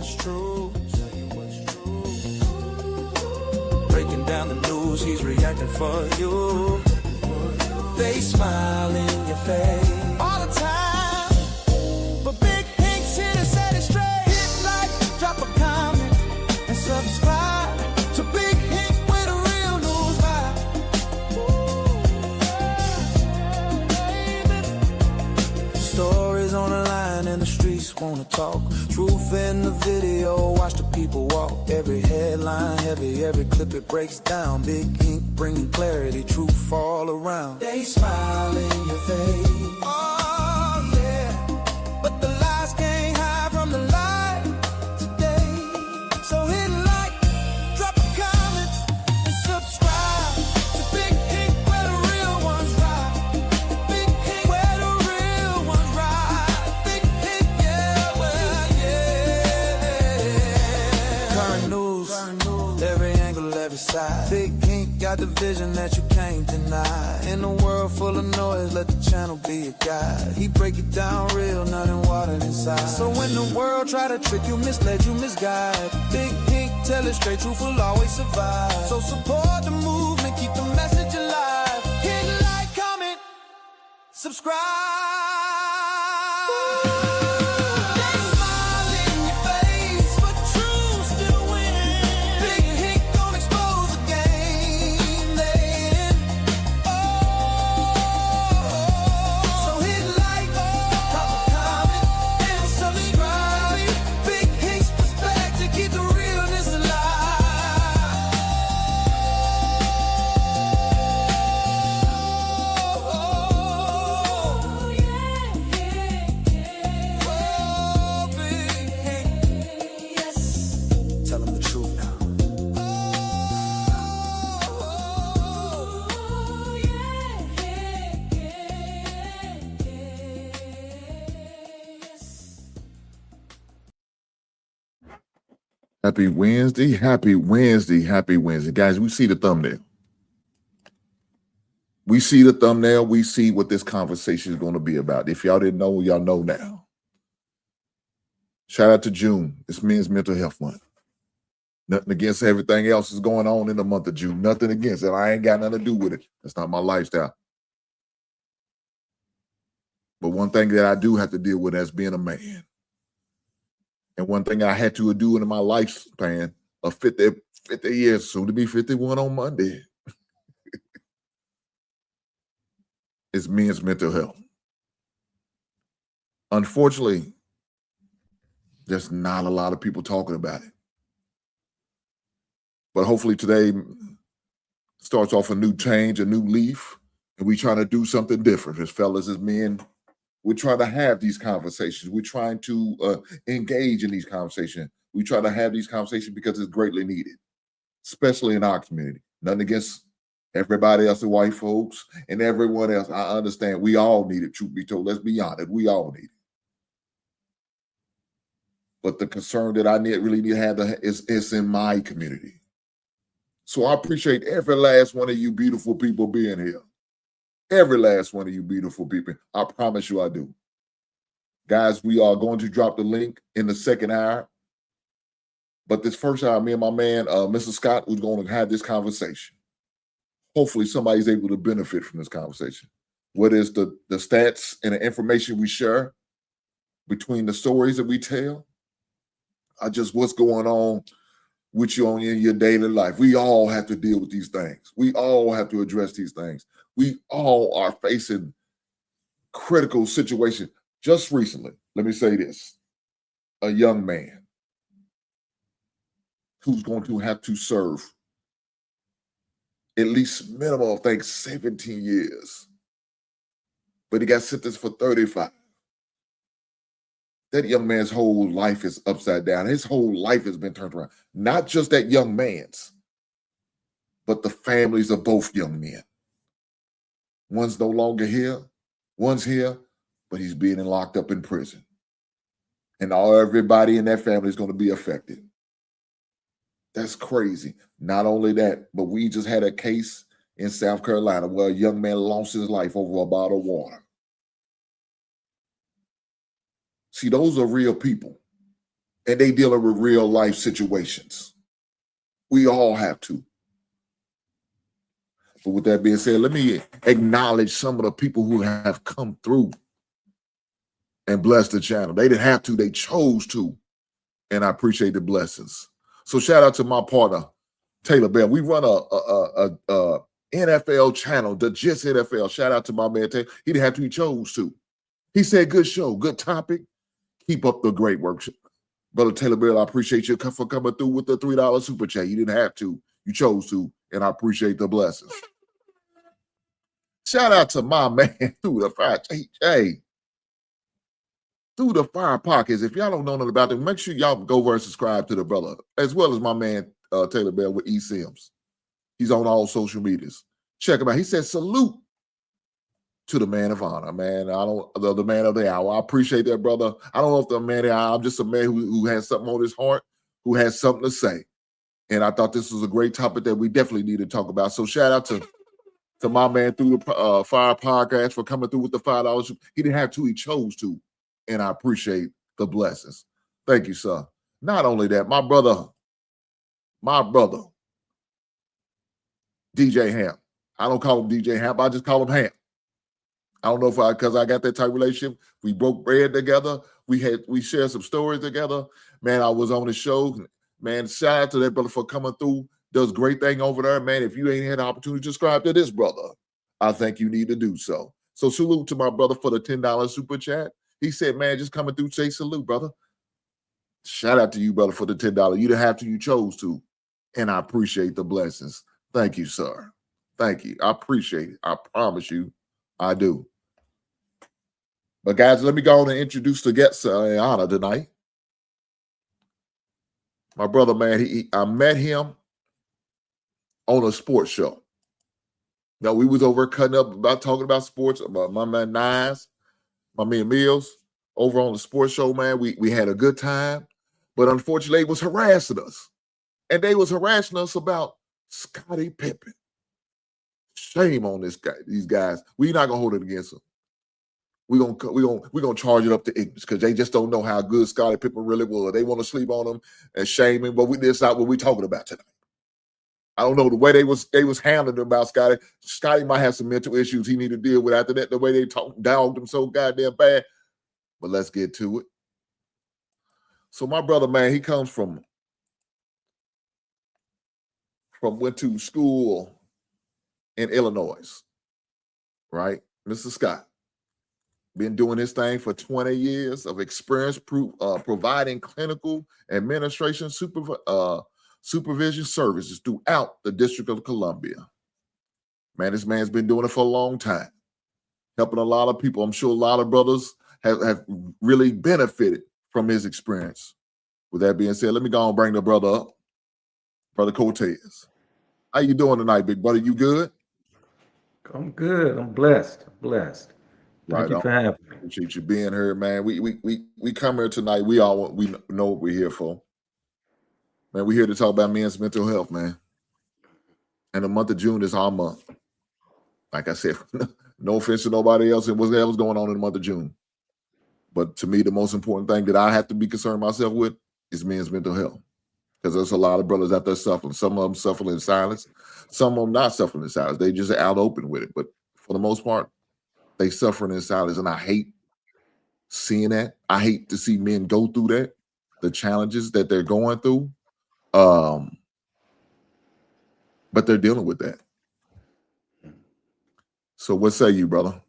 what's true. Breaking down the news, he's reacting for you. They smile in your face all the time, but Big Hink's here to set it straight. Hit like, drop a comment, and subscribe to Big Hink where the real news vibe. Stories on the line and the streets wanna talk. Truth in the video, watch the people walk. Every headline heavy, every clip it breaks down. Big Ink bringing clarity, truth all around. They smile in your face. Oh yeah, but the lies can't hide from the light today. So hit like, drop a comment, and subscribe to Big Ink where the real ones ride. Big Ink where the real ones ride. Big Ink, yeah, well, yeah. Current news, every angle, every side. Big Ink got the vision that you can't deny. In a world full of noise, let the channel be your guide. He break it down real, nothing watered inside. So when the world try to trick you, mislead you, misguide, Big Ink tell it straight, truth will always survive. So support the movement, keep the message alive. Hit like, comment, subscribe. They smile in your face, but truth still wins. Big Ink don't expose the game they in. Oh, so hit like, drop a comment, and subscribe. Big Ink's perspective, keep the realness Tell them the truth now. Happy Wednesday, happy Wednesday, happy Wednesday. Guys, we see the thumbnail. We see the thumbnail. We see what this conversation is going to be about. If y'all didn't know, y'all know now. Shout out to June. It's Men's Mental Health Month. Nothing against everything else is going on in the month of June. Nothing against it. I ain't got nothing to do with it. That's not my lifestyle. But one thing that I do have to deal with as being a man, and one thing I had to do in my lifespan of 50 years, soon to be 51 on Monday, is men's mental health. Unfortunately, there's not a lot of people talking about it. But hopefully today starts off a new change, a new leaf, and we trying to do something different. As fellas, as men, we're trying to have these conversations. We're trying to engage in these conversations. We try to have these conversations because it's greatly needed, especially in our community. Nothing against everybody else, the white folks and everyone else. I understand we all need it, truth be told. Let's be honest, we all need it. But the concern that I really need to have is in my community. So I appreciate every last one of you beautiful people being here. Every last one of you beautiful people. I promise you I do. Guys, we are going to drop the link in the second hour. But this first hour, me and my man, Mr. Scott, who's going to have this conversation. Hopefully somebody's able to benefit from this conversation. Whether it's the stats and the information we share, between the stories that we tell, or just what's going on with you in your daily life. We all have to deal with these things. We all have to address these things. We all are facing critical situations. Just recently, let me say this, a young man who's going to have to serve at least minimum of, I think, 17 years. But he got sentenced for 35. That young man's whole life is upside down. His whole life has been turned around. Not just that young man's, but the families of both young men. One's no longer here. One's here, but he's being locked up in prison. And everybody in that family is going to be affected. That's crazy. Not only that, but we just had a case in South Carolina where a young man lost his life over a bottle of water. See, those are real people. and they dealing with real life situations. We all have to. But with that being said, let me acknowledge some of the people who have come through and blessed the channel. They didn't have to, they chose to. And I appreciate the blessings. So shout out to my partner, Taylor Bell. We run a NFL channel, the Just NFL. Shout out to my man Taylor. He didn't have to, he chose to. He said, good show, good topic. Keep up the great work. Brother Taylor Bell, I appreciate you for coming through with the $3 super chat. You didn't have to, you chose to, and I appreciate the blessings. Shout out to my man through the fire. Hey, through the fire pockets. If y'all don't know nothing about them, make sure y'all go over and subscribe to the brother, as well as my man Taylor Bell with E Sims. He's on all social medias. Check him out. He said, salute to the man of honor, man. The man of the hour. I appreciate that, brother. I don't know if the man of the hour, I'm just a man who has something on his heart, who has something to say. And I thought this was a great topic that we definitely need to talk about. So shout out to my man through the Fire Podcast for coming through with the $5. He didn't have to, he chose to. And I appreciate the blessings. Thank you, sir. Not only that, my brother, DJ Ham. I don't call him DJ Ham, I just call him Ham. I don't know if because I got that type of relationship. We broke bread together. We shared some stories together. Man, I was on the show. Man, shout out to that brother for coming through. Does great thing over there. Man, if you ain't had the opportunity to subscribe to this brother, I think you need to do so. So salute to my brother for the $10 super chat. He said, man, just coming through, say salute, brother. Shout out to you, brother, for the $10. You didn't have to, you chose to. And I appreciate the blessings. Thank you, sir. Thank you. I appreciate it. I promise you, I do. But guys, let me go on and introduce the guests in honor tonight. My brother, man, I met him on a sports show. Now, we was over cutting up about talking about sports. About my man Nines, my man Mills, over on the sports show, man. We had a good time, but unfortunately, they was harassing us. And they was harassing us about Scottie Pippen. Shame on these guys. We're not gonna hold it against them. We're gonna charge it up to ignorance because they just don't know how good Scottie Pippen really was. They want to sleep on him and shame him, but that's not what we're talking about tonight. I don't know the way they was handling about Scottie. Scottie might have some mental issues he need to deal with after that. The way they dogged him so goddamn bad. But let's get to it. So my brother, man, he comes from went to school in Illinois, right? Mr. Scott. Been doing his thing for 20 years of experience, providing clinical administration supervision services throughout the District of Columbia. Man, this man's been doing it for a long time, helping a lot of people. I'm sure a lot of brothers have really benefited from his experience. With that being said, let me go and bring the brother up, Brother Cortez. How you doing tonight, big brother? You good? I'm good. I'm blessed. Thank you for having me. Appreciate you being here, man. We come here tonight. We know what we're here for. Man, we're here to talk about men's mental health, man. And the month of June is our month. Like I said, no offense to nobody else and whatever's going on in the month of June. But to me, the most important thing that I have to be concerned myself with is men's mental health. Because there's a lot of brothers out there suffering. Some of them suffering in silence. Some of them not suffering in silence. They just out open with it. But for the most part, they suffering in silence. And I hate seeing that. I hate to see men go through that, the challenges that they're going through. But they're dealing with that. So what say you, brother?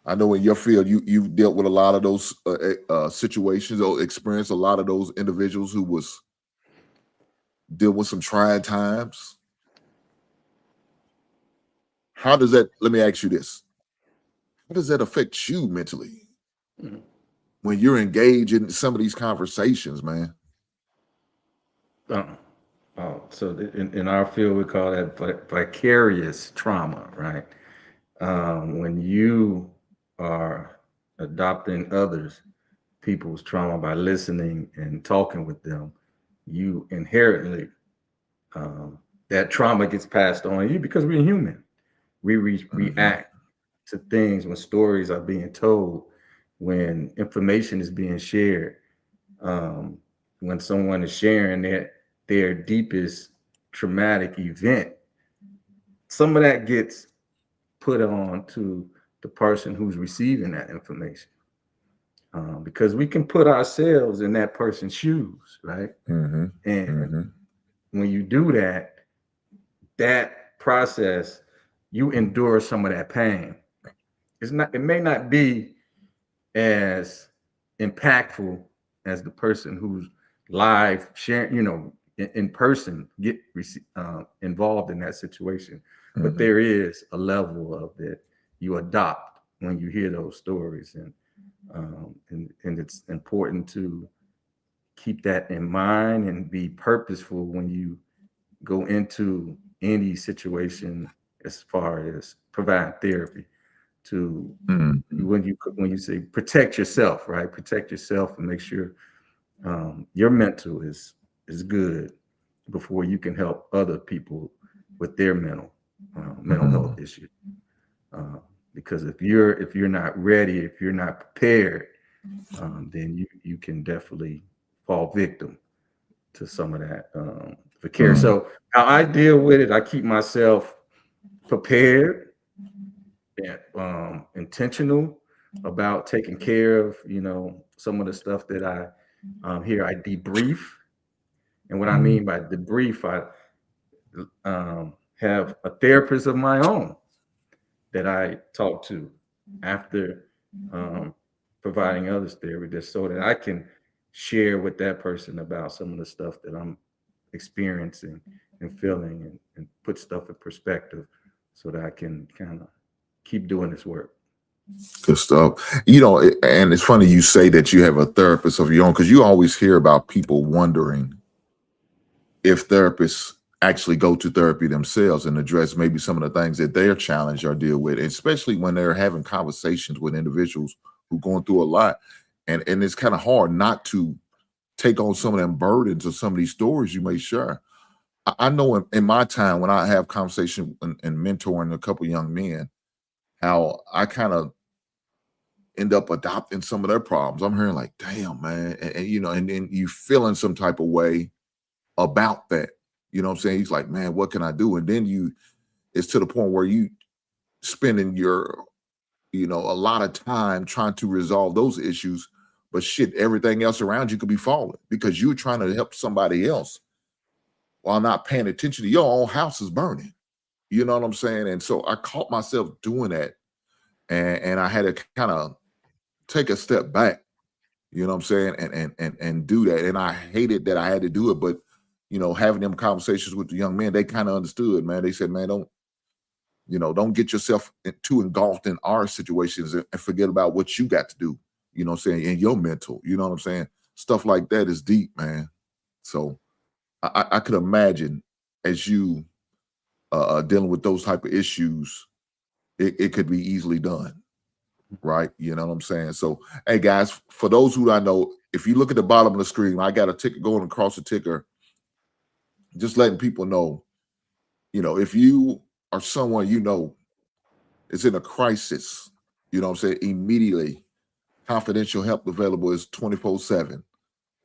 I know in your field, you've dealt with a lot of those situations or experienced a lot of those individuals who was deal with some trying times. How does that, let me ask you this. How does that affect you mentally when you're engaged in some of these conversations, man? So in our field, we call that vicarious trauma, right? When you are adopting others, people's trauma by listening and talking with them, you inherently, that trauma gets passed on to you because we're human. We react to things when stories are being told, when information is being shared. when someone is sharing their deepest traumatic event, some of that gets put on to the person who's receiving that information. Because we can put ourselves in that person's shoes, right? Mm-hmm. And Mm-hmm. when you do that, that process, you endure some of that pain. It may not be as impactful as the person who's live sharing, in person involved in that situation. But Mm-hmm. there is a level of that you adopt when you hear those stories, and it's important to keep that in mind and be purposeful when you go into any situation as far as providing therapy to Mm-hmm. when you say protect yourself, right? Protect yourself and make sure your mental is good before you can help other people with their mental Mm-hmm. health issues. Uh, because if you're not ready, if you're not prepared, then you can definitely fall victim to some of that vicarious. Mm-hmm. So how I deal with it, I keep myself prepared and intentional about taking care of some of the stuff that I here I debrief. And what I Mm-hmm. mean by debrief, I have a therapist of my own that I talk to after um, providing others therapy, just so that I can share with that person about some of the stuff that I'm experiencing and feeling, and put stuff in perspective so that I can kind of keep doing this work. Good stuff. And it's funny you say that you have a therapist of your own, because you always hear about people wondering if therapists actually go to therapy themselves and address maybe some of the things that they're challenged or deal with, especially when they're having conversations with individuals who are going through a lot. And it's kind of hard not to take on some of them burdens or some of these stories you may share. I know in my time when I have conversation and mentoring a couple young men, how I kind of end up adopting some of their problems. I'm hearing like, damn, man. And then you feeling some type of way about that. You know what I'm saying? He's like, man, what can I do? And then it's to the point where you spending a lot of time trying to resolve those issues, but shit, everything else around you could be falling because you're trying to help somebody else while not paying attention to your own house is burning. You know what I'm saying? And so I caught myself doing that, and I had to kind of take a step back. You know what I'm saying? And do that. And I hated that I had to do it, but having them conversations with the young men, they kind of understood, man. They said, man, don't get yourself too engulfed in our situations and forget about what you got to do. You know what I'm saying? In your mental, you know what I'm saying? Stuff like that is deep, man. So I could imagine as you dealing with those type of issues, it could be easily done, right? You know what I'm saying? So, hey guys, for those who I know, if you look at the bottom of the screen, I got a ticker going across the ticker, just letting people know, if you are someone is in a crisis, you know what I'm saying, immediately, confidential help available is 24/7.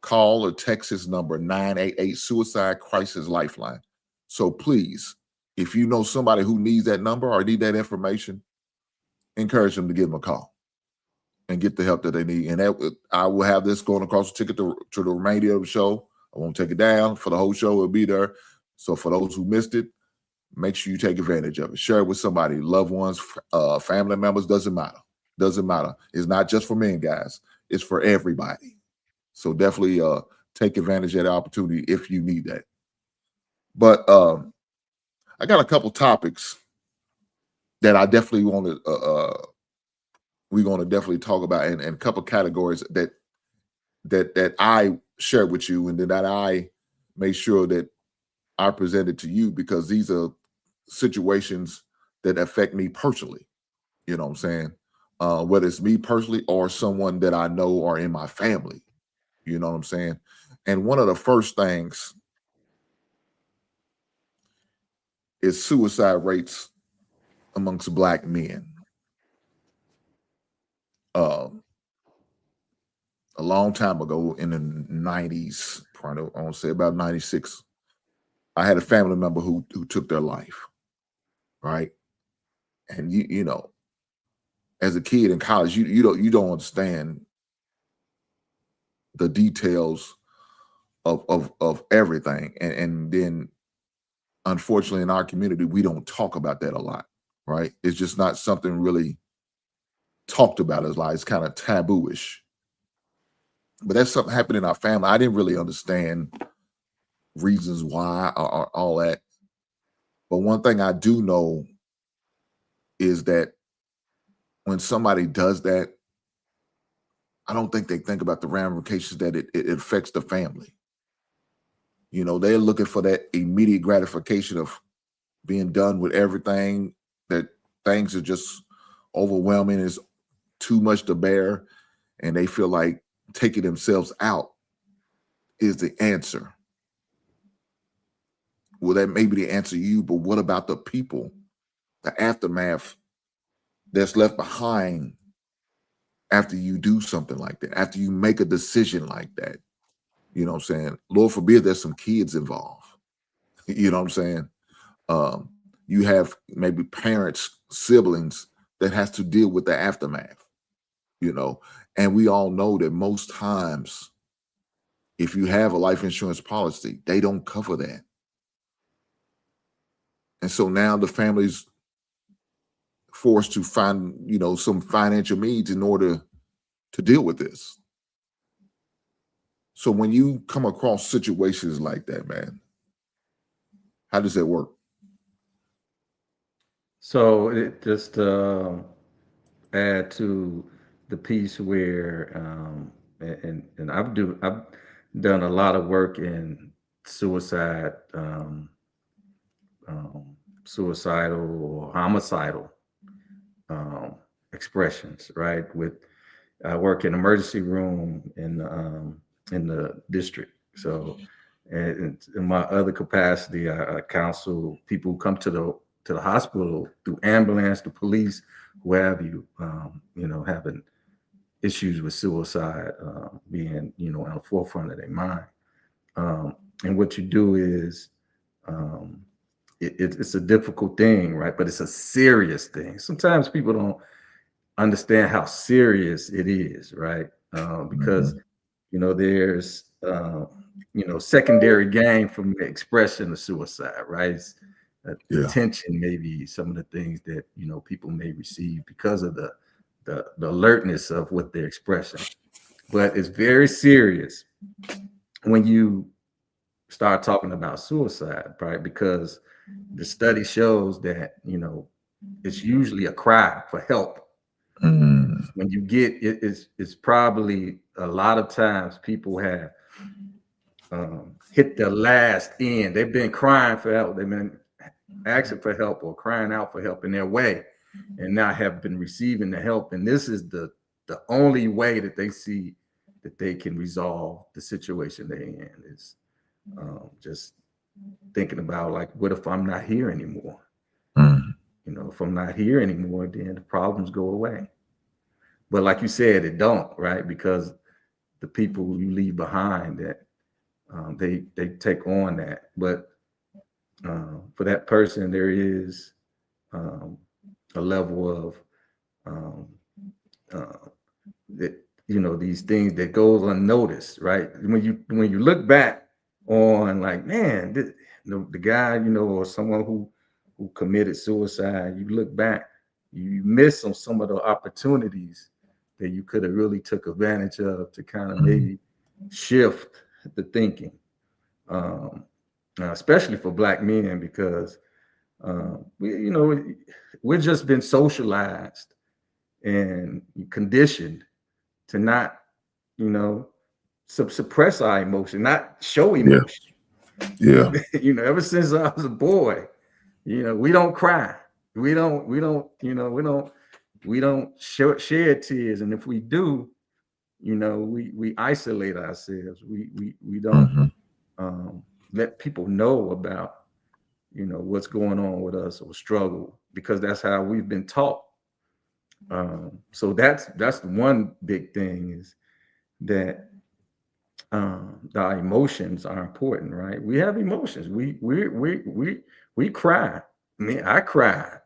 Call or text this number 988 Suicide Crisis Lifeline. So please, if you know somebody who needs that number or need that information, encourage them to give them a call and get the help that they need. And I will have this going across the ticket to the remainder of the show. I won't take it down for the whole show. It'll be there. So for those who missed it, make sure you take advantage of it. Share it with somebody, loved ones, family members, doesn't matter. Doesn't matter. It's not just for men, guys. It's for everybody. So definitely take advantage of the opportunity if you need that. But I got a couple topics that I definitely want to we're going to definitely talk about, and a couple categories that I share with you, and that I make sure that I present it to you, because these are situations that affect me personally. You know what I'm saying? Whether it's me personally or someone that I know or in my family. You know what I'm saying? And one of the first things is suicide rates amongst Black men. Um, a long time ago in the 90s, probably I want to say about 96. I had a family member who took their life, right? And you know, as a kid in college, you don't understand the details of everything. And then unfortunately in our community, we don't talk about that a lot, right? It's just not something really talked about as like it's kind of tabooish. But that's something happened in our family. I didn't really understand reasons why or all that. But one thing I do know is that when somebody does that, I don't think they think about the ramifications that it affects the family. You know, they're looking for that immediate gratification of being done with everything, that things are just overwhelming, is too much to bear, and they feel like taking themselves out is the answer. Well, that may be the answer to you, but what about the people, the aftermath that's left behind after you do something like that, after you make a decision like that? You know what I'm saying? Lord forbid there's some kids involved. You know what I'm saying? You have maybe parents, siblings that has to deal with the aftermath, you know. And we all know that most times, if you have a life insurance policy, they don't cover that. And so now the family's forced to find, you know, some financial means in order to deal with this. So when you come across situations like that, man, how does that work? So it just add to the piece where and I've done a lot of work in suicide, um, suicidal or homicidal um, expressions, right? With I work in emergency room in the district. So, and in my other capacity, I counsel people who come to the hospital through ambulance, the police, who have you, you know, having issues with suicide, being, you know, on the forefront of their mind. And what you do is, um, it's a difficult thing, right? But it's a serious thing. Sometimes people don't understand how serious it is, right? Because Mhm. you know there's you know secondary gain from the expression of suicide, right? It's, Yeah. attention, maybe some of the things that you know people may receive because of the alertness of what they're expressing, but it's very serious when you start talking about suicide, right? Because the study shows that you know it's usually a cry for help. Mm. When you get it, it's probably a lot of times people have hit their last end. They've been crying for help. They've been asking for help or crying out for help in their way, and now have been receiving the help. And this is the only way that they see that they can resolve the situation they're in is just thinking about like, what if I'm not here anymore? Mm. You know, if I'm not here anymore, then the problems go away. But like you said, it don't, right? Because the people you leave behind that they take on that. But for that person, there is um, a level of um, uh, that you know these things that goes unnoticed, right? When you look back on like, man, the guy, you know, or someone who committed suicide, you look back, you miss on some of the opportunities that you could have really took advantage of to kind of Mm. maybe shift the thinking, um, especially for Black men, because we, you know, we've just been socialized and conditioned to not, you know, suppress our emotion, not show Yeah. emotion. Yeah. You know, ever since I was a boy, you know, we don't cry. You know, we don't shed tears. And if we do, you know, we isolate ourselves. We don't Mhm. um, let people know about, you know, what's going on with us or struggle because that's how we've been taught. So that's the one big thing is that our emotions are important, right? We have emotions. We cry. I mean, I cried.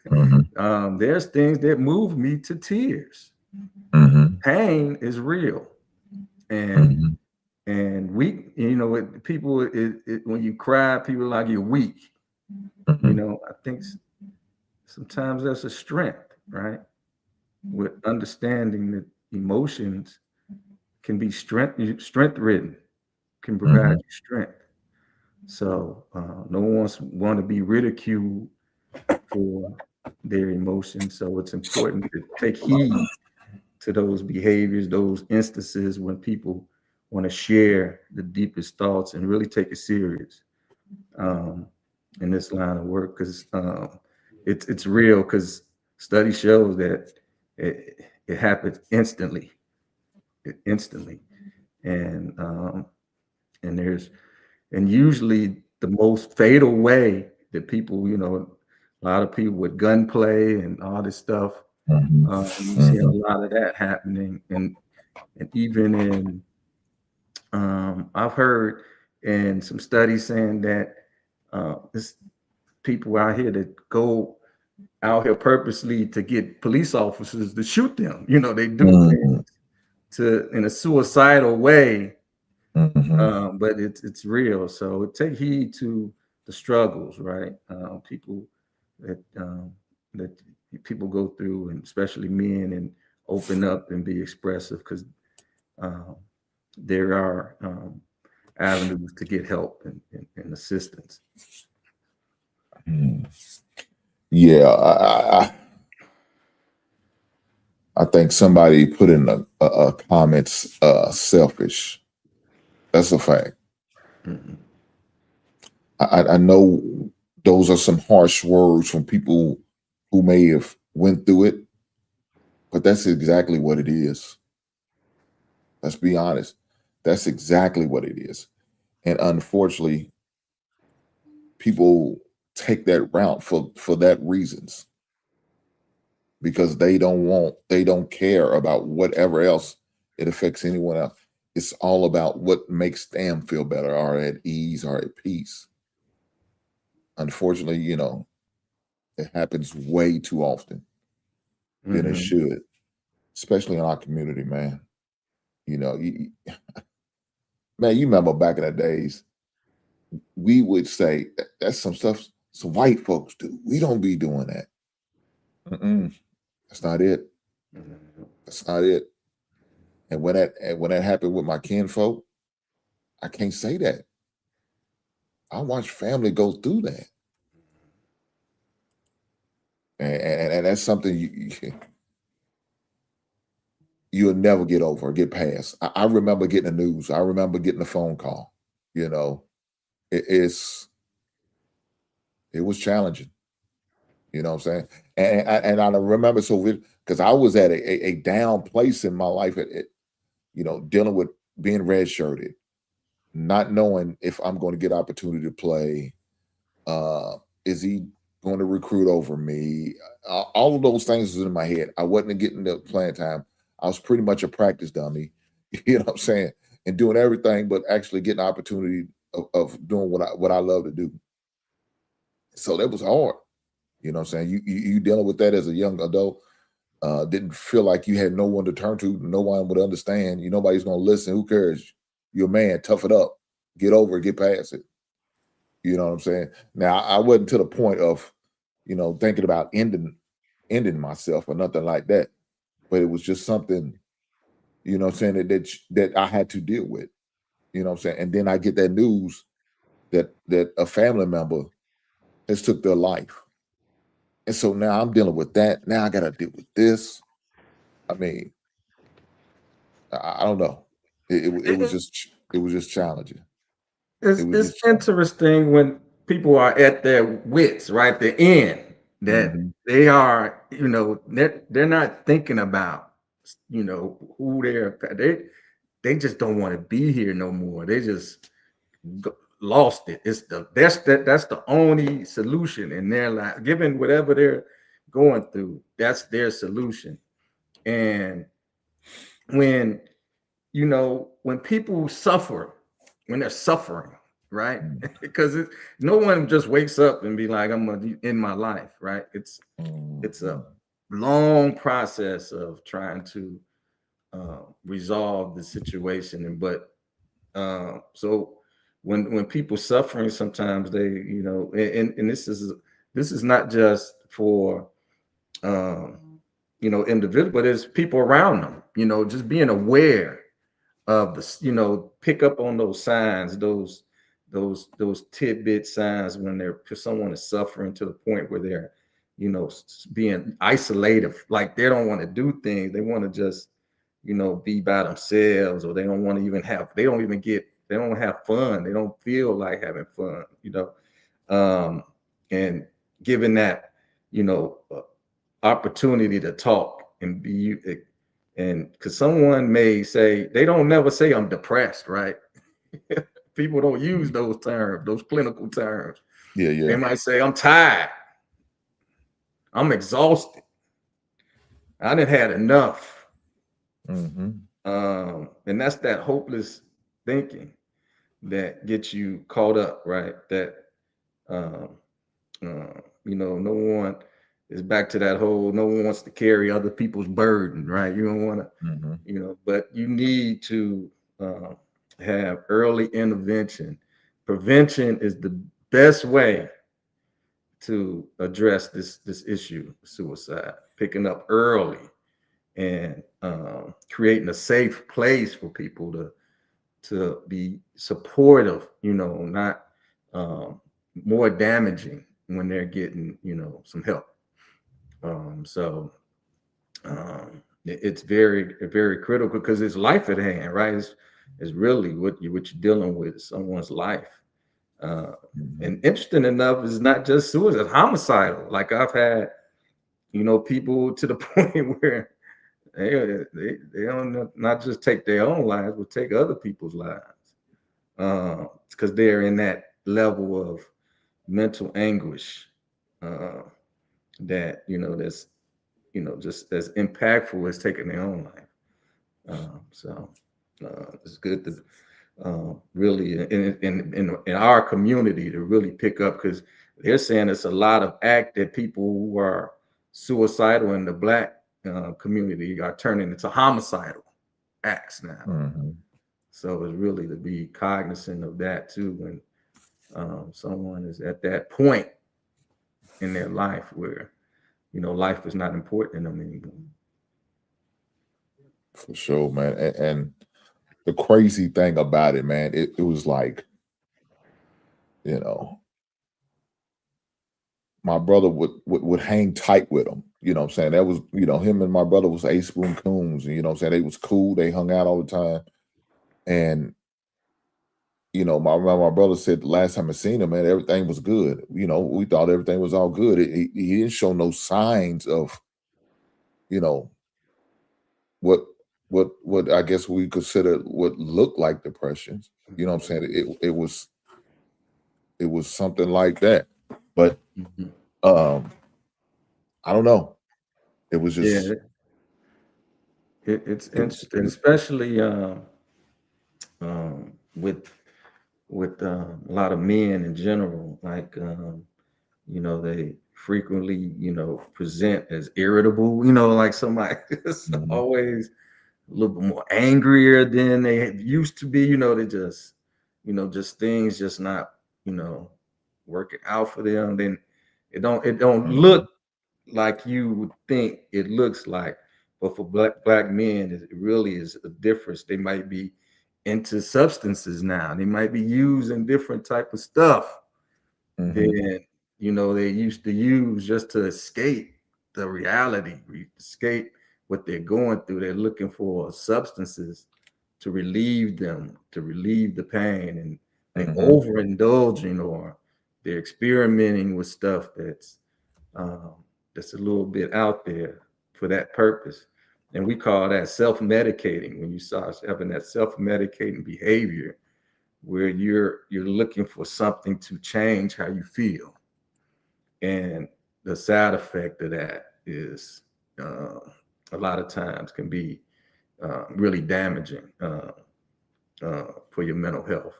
Mm-hmm. There's things that move me to tears. Mm-hmm. Pain is real, and Mm-hmm. people, when you cry, people like you're weak. Mm-hmm. I think sometimes that's a strength, right? With understanding that emotions can be strength ridden, can provide Mm-hmm. you strength. So no one wants want to be ridiculed for their emotions. So it's important to take heed to those behaviors, those instances when people want to share the deepest thoughts and really take it serious um, in this line of work, because it's real. Because study shows that it happens instantly, instantly, and um, and there's and usually the most fatal way that people, a lot of people with gunplay and all this stuff, Mm-hmm. you see a Mm-hmm. lot of that happening, and even in I've heard in some studies saying that this people out here that go out here purposely to get police officers to shoot them. They do things to in a suicidal way, Mm-hmm. but it's real. So take heed to the struggles, right? People that that people go through, and especially men, and open up and be expressive, because um, there are avenues to get help and assistance. Mm-hmm. Yeah, I think somebody put in a comments selfish. That's a fact. Mhm. I know those are some harsh words from people who may have went through it, but that's exactly what it is. Let's be honest. That's exactly what it is. And unfortunately, people take that route for that reasons, because they don't care about whatever else it affects anyone else. It's all about what makes them feel better or at ease or at peace. Unfortunately, it happens way too often than it Mhm. should, especially in our community, man. You know, man, you remember back in the days, we would say that's some stuff some white folks do. We don't be doing that. Mm-mm, that's not it. Mhm. That's not it. And when that happened with my kinfolk, I can't say that. I watched family go through that, and that's something you'll never get over or get past. I remember getting the news. I remember getting a phone call. You know, it, it's it was challenging. You know what I'm saying? And I remember so because I was at a down place in my life dealing with being redshirted, not knowing if I'm going to get opportunity to play. Uh, is he going to recruit over me? All of those things was in my head. I wasn't getting the playing time. I was pretty much a practice dummy. You know what I'm saying? And doing everything, but actually getting the opportunity of doing what I love to do. So that was hard. You know what I'm saying? You dealing with that as a young adult, didn't feel like you had no one to turn to, no one would understand. Nobody's gonna listen. Who cares? You're a man, tough it up, get over it, get past it. You know what I'm saying? Now I wasn't to the point of, thinking about ending myself or nothing like that. But it was just something, what I'm saying, that I had to deal with. You know what I'm saying? And then I get that news that a family member has took their life. And so now I'm dealing with that. Now I gotta deal with this. I mean, I don't know. It was just challenging. It was It's just interesting when people are at their wits, right? The end, that hmm they are, they're not thinking about, who they just don't want to be here no more. They just lost it. That's the only solution in their life, given whatever they're going through. That's their solution. And when when people suffer, when they're suffering, right? Mm, Because no one just wakes up and be like, I'm gonna end my life, right? It's a mhm, long process of trying to resolve the situation, and but so when people suffering, sometimes they, and this is not just for um, individual, but it's people around them. Just being aware of pick up on those signs, those tidbit signs when someone is suffering to the point where they're, being isolated, like they don't want to do things, they want to just, be by themselves, or they don't want to even they don't have fun, they don't feel like having fun, and given that, opportunity to talk and be, and because someone may say, they don't never say I'm depressed, right? People don't use mm. those terms, those clinical terms. Yeah, They yeah. might say, I'm tired, I'm exhausted, I didn't had enough. Hmm. And that's that hopeless thinking that gets you caught up, right? That um, no one is back to that whole, no one wants to carry other people's burden, right? You don't want to, Hmm. but you need to uh, have early intervention. Prevention is the best way to address this issue, suicide. Picking up early and creating a safe place for people to be supportive, not um, more damaging when they're getting, some help. So it's very, very critical because it's life at hand, right? It's really what you're dealing with, someone's life. Uh, Hmm. and interesting enough, it's not just suicide, it's homicidal. Like I've had, people to the point where they don't not just take their own lives, but take other people's lives because they're in that level of mental anguish uh, that that's just as impactful as taking their own life. So it's good to really in our community to really pick up because they're saying it's a lot of act that people who are suicidal in the Black community are turning into homicidal acts now. Hmm. So it's really to be cognizant of that too when someone is at that point in their life where life is not important to them anymore. For sure, man. And the crazy thing about it, man, it was like, you know, my brother would hang tight with him. You know what I'm saying? That was, him and my brother was ace boon coons. And you know what I'm saying? They was cool. They hung out all the time. And, my brother said the last time I seen him, man, everything was good. We thought everything was all good. He didn't show no signs of, you know, what what I guess we consider what looked like depressions. You know what I'm saying? It was something like that. But Mhm. um I don't know. It was Yeah, just it's it was interesting, especially with a lot of men in general. Like they frequently present as irritable. Like somebody is Mhm, always a little bit more angrier than they used to be. They just just things just not you know working out for them. Then it don't mhm, look like you would think it looks like. But for black men, it really is a difference. They might be into substances now. They might be using different type of stuff mhm, than they used to use just to escape the reality, escape what they're going through. They're looking for substances to relieve them, to relieve the pain, and they mhm, overindulging or they're experimenting with stuff um, that's a little bit out there for that purpose. And we call that self-medicating. When you start having that self-medicating behavior, where you're looking for something to change how you feel, and the side effect of that is uh, a lot of times can be really damaging for your mental health.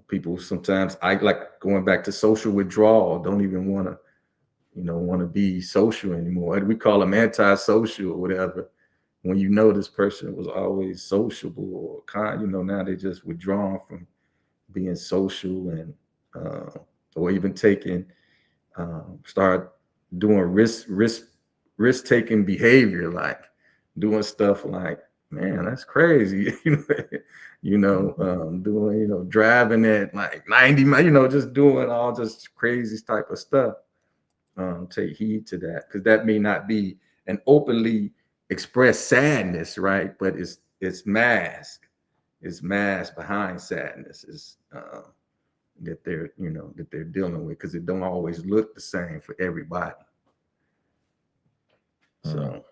People sometimes, I like going back to social withdrawal, don't even want to, want to be social anymore. We call them antisocial or whatever. When this person was always sociable or kind, now they just withdrawn from being social, and or even taking start doing risk taking behavior, like doing stuff like, man, that's crazy. Doing, driving at like 90 miles, just doing all this crazy type of stuff. Take heed to that, because that may not be an openly expressed sadness, right? But it's masked. It's masked behind sadness. Is that they're dealing with, because it don't always look the same for everybody. So,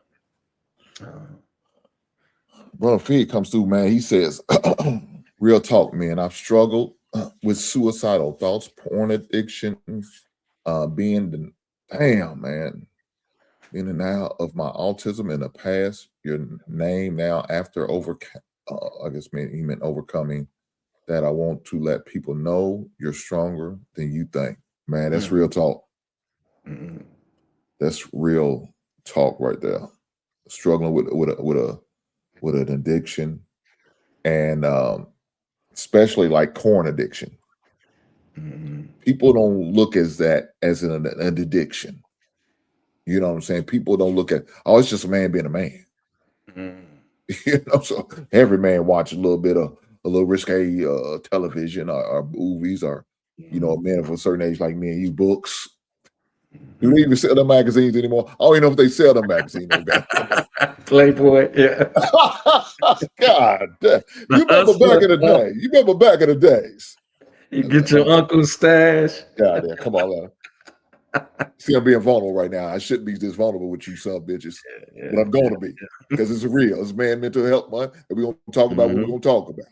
Brother Fig comes through, man. He says, real talk, man. I've struggled with suicidal thoughts, porn addiction, being the damn, man. Being and now of my autism in the past, your name now after I guess he meant overcoming that. I want to let people know you're stronger than you think. Man, that's real talk. That's real talk right there. Struggling with an addiction, and especially like corn addiction. People don't look as that as an addiction. You know what I'm saying? People don't look at, oh, it's just a man being a man. So every man watch a little bit of a little risque television or movies, or a man of a certain age like me and you, books. Do they even sell them magazines anymore? I don't even know if they sell them magazines. Playboy, yeah. God damn. You remember back in the day. You remember back in the days. You get your uncle's stash. God damn, come on. See, I'm being vulnerable right now. I shouldn't be this vulnerable with you son bitches. But I'm going to be, because it's real. It's man mental health month, and we're going to talk about what we're going to talk about.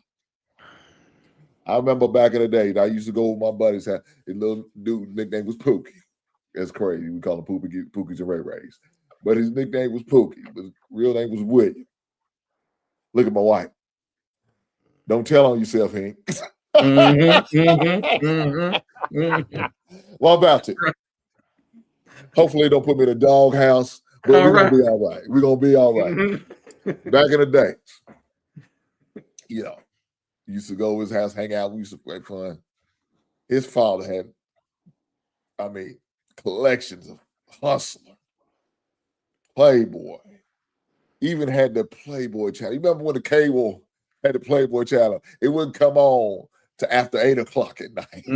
I remember back in the day, I used to go with my buddies. His little dude nickname was Pookie. That's crazy. We call him Pookies and Ray Rays. But his nickname was Pookie. His real name was William. Look at my wife. Don't tell on yourself, Hank. Well, I'm about to. Hopefully they don't put me in a doghouse, but we're going to be all right. We're going to be all right. Back in the day, used to go to his house, hang out. We used to play fun. His father had, collections of Hustler, Playboy, even had the Playboy channel. You remember when the cable had the Playboy channel? It wouldn't come on to after 8 o'clock at night.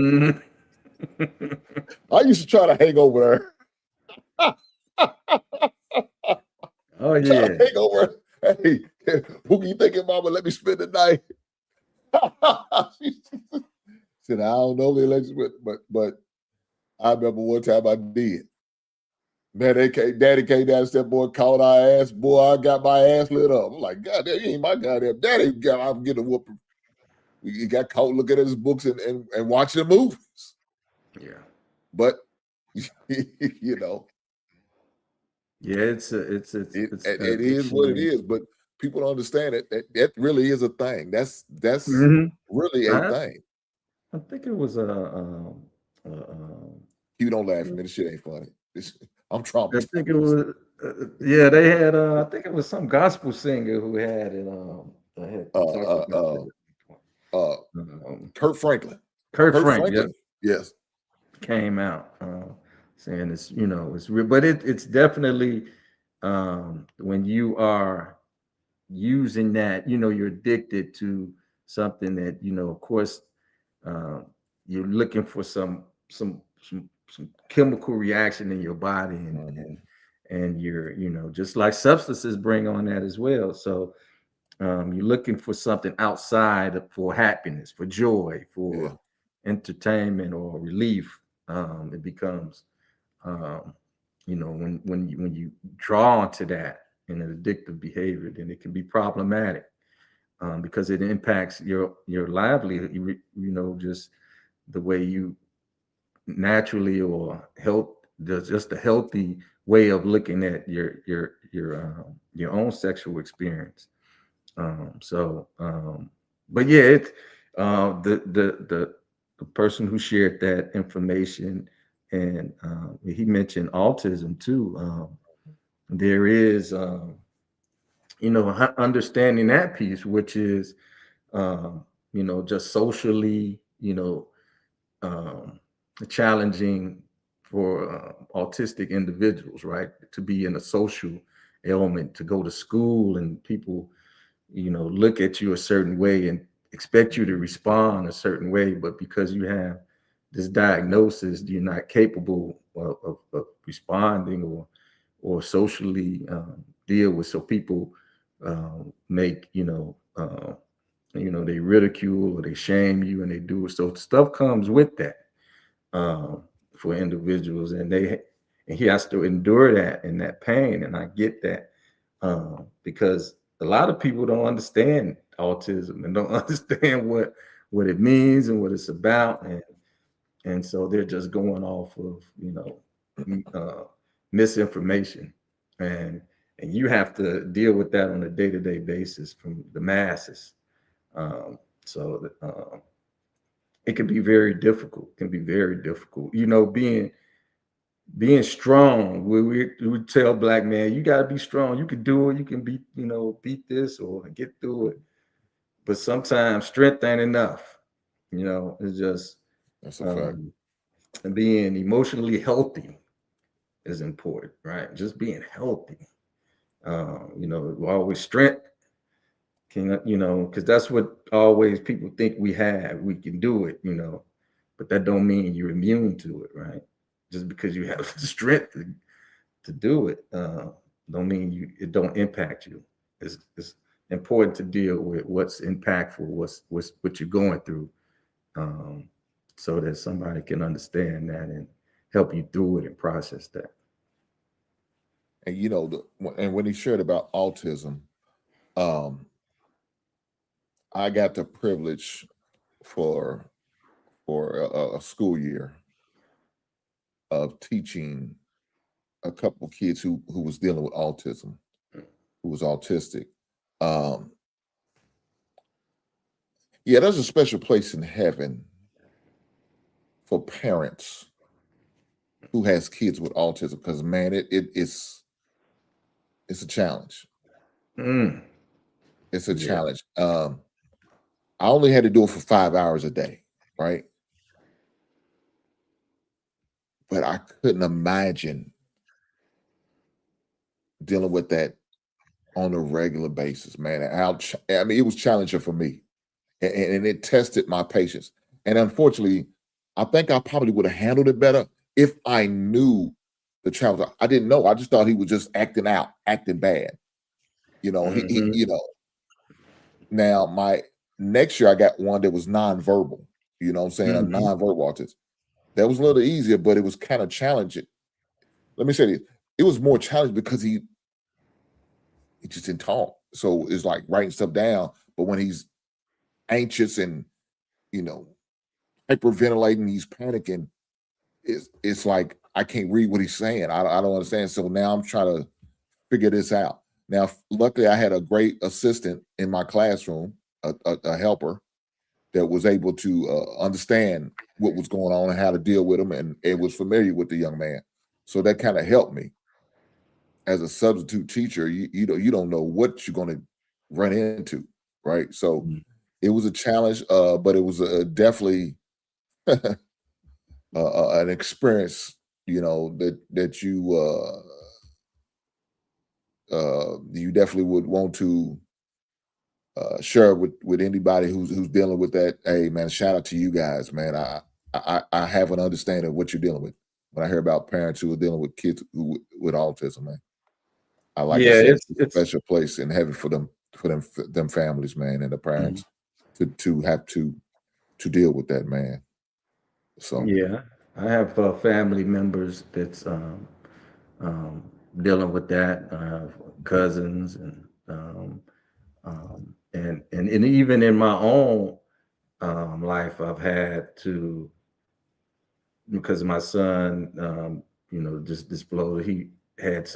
I used to try to hang over there. Oh yeah. Hang over. Hey, Pookie, you thinking mama let me spend the night? Said, I don't know, but I remember one time I did. Man, Daddy came down and said, boy, caught our ass. Boy, I got my ass lit up. I'm like, God damn, you ain't my goddamn daddy. I'm getting a whooping. He got caught looking at his books and watching the movies. Yeah. But, Yeah, it is what it is, but people don't understand it. That really is a thing. That's really a thing. I think it was You don't laugh at me. This shit ain't funny. I'm traumatized. I think it was they had I think it was some gospel singer who had it Kurt Franklin. Kurt Franklin, yes. Came out saying it's it's real, but it's definitely when you are using that, you're addicted to something that of course you're looking for some chemical reaction in your body, and you're just like substances bring on that as well. So you're looking for something outside for happiness, for joy, for entertainment or relief. It becomes when you draw onto that in an addictive behavior, then it can be problematic because it impacts your livelihood, just the way you naturally or just a healthy way of looking at your own sexual experience. So, but yeah, it the person who shared that information, and he mentioned autism too. There is, understanding that piece, which is, just socially, um, challenging for autistic individuals, right? To be in a social element, to go to school, and people, look at you a certain way and expect you to respond a certain way, but because you have this diagnosis, you're not capable of responding or socially deal with. So people make, they ridicule or they shame you, and they do it. So stuff comes with that um, for individuals, and he has to endure that and that pain, and I get that because a lot of people don't understand autism and don't understand what it means and what it's about, and so they're just going off of misinformation, and and you have to deal with that on a day-to-day basis from the masses. So it can be very difficult. Can be very difficult. Being strong. We tell black man, you got to be strong. You can do it. You can beat this or get through it. But sometimes strength ain't enough. It's just That's a fact. um, being emotionally healthy is important, right? Just being healthy. Always strength can, because that's what always people think we have. We can do it, but that don't mean you're immune to it, right? Just because you have the strength to do it, don't mean it don't impact you. It's important to deal with what's impactful, what you're going through, um, so that somebody can understand that and help you through it and process that. And and when he shared about autism, um, I got the privilege for a school year of teaching a couple of kids who was dealing with autism, who was autistic. Um, yeah, there's a special place in heaven for parents who has kids with autism because man, it's a challenge. Mm, It's a yeah. challenge. I only had to do it for 5 hours a day, right? But I couldn't imagine dealing with that on a regular basis, man. I mean, it was challenging for me, and it tested my patience. And unfortunately, I think I probably would have handled it better if I knew the challenge. I didn't know. I just thought he was just acting out, acting bad. He Hmm. now my next year I got one that was nonverbal. You know what I'm saying? A Hmm. nonverbal autist. That was a little easier, but it was kind of challenging. Let me say this. It was more challenging because he just didn't talk. So it's like writing stuff down. But when he's anxious and you know hyperventilating, he's panicking. It's like I can't read what he's saying. I don't understand. So now I'm trying to figure this out. Now, luckily, I had a great assistant in my classroom, a helper that was able to understand what was going on and how to deal with him, and was familiar with the young man. So that kind of helped me as a substitute teacher. You don't know what you're going to run into, right? So it was a challenge, but it was definitely an experience, that you definitely would want to share with anybody who's dealing with that. Hey, man, shout out to you guys, man. I have an understanding of what you're dealing with when I hear about parents who are dealing with kids with autism, man. I like I Yeah, said, it's a it's special place in heaven for them families, man, and the mhm. parents to have to deal with that, man. So Yeah. I have family members that's um, dealing with that, cousins and even in my own life, I've had to, because my son, just disclosed he had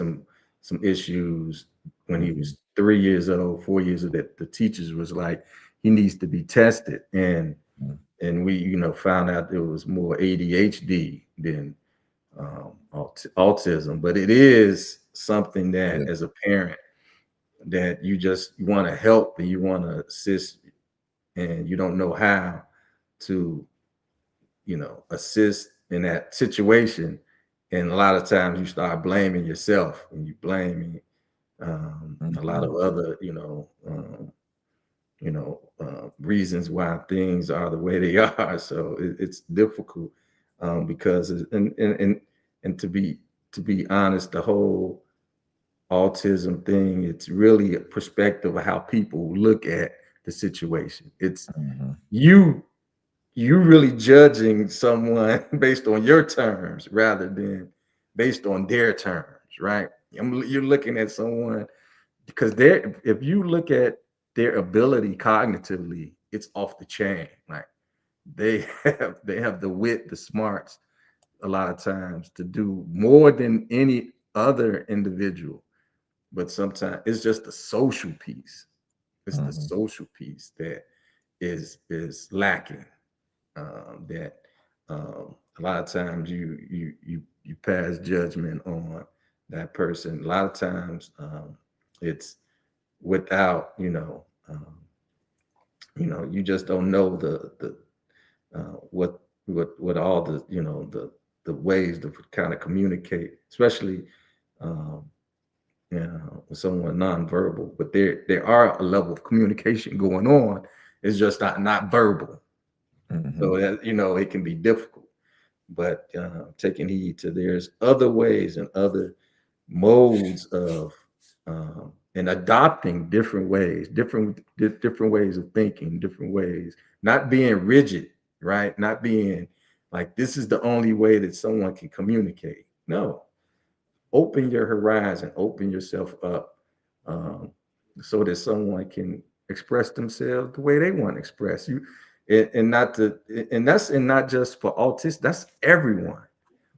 some issues when he was 3 years old, 4 years old, that the teachers was like, he needs to be tested. And we, found out there was more ADHD than autism. But it is something that Yeah. as a parent that you want to help and you want to assist, and you don't know how to, assist in that situation. And a lot of times you start blaming yourself, and you blaming a lot of other, reasons why things are the way they are. So it's difficult, because and to be honest, the whole autism thing, it's really a perspective of how people look at the situation. It's you you really judging someone based on your terms rather than based on their terms, right? You're looking at someone because if you look at their ability cognitively, it's off the chain. Like they have the wit, the smarts a lot of times to do more than any other individual. But sometimes it's just the social piece. It's the social piece that is lacking. That a lot of times you pass judgment on that person. A lot of times it's without you just don't know the what all the the ways to kind of communicate, especially um, with someone nonverbal. But there are a level of communication going on. It's just not verbal. So that it can be difficult. But taking heed to there's other ways and other modes of and adopting different ways, different ways of thinking, different ways, not being rigid, right? Not being like this is the only way that someone can communicate. No, open your horizon, open yourself up, um, so that someone can express themselves the way they want to express you, and not to, and not just for autists. That's everyone.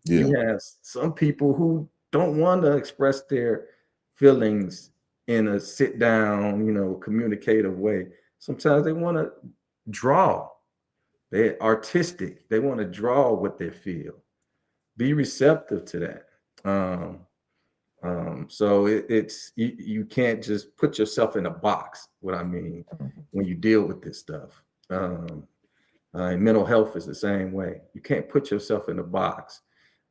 Yeah. You have some people who don't want to express their feelings in a sit down, communicative way. Sometimes they want to draw. They're artistic. They want to draw what they feel. Be receptive to that. Um, so it's you can't just put yourself in a box. What I mean when you deal with this stuff, um, and mental health is the same way. You can't put yourself in a box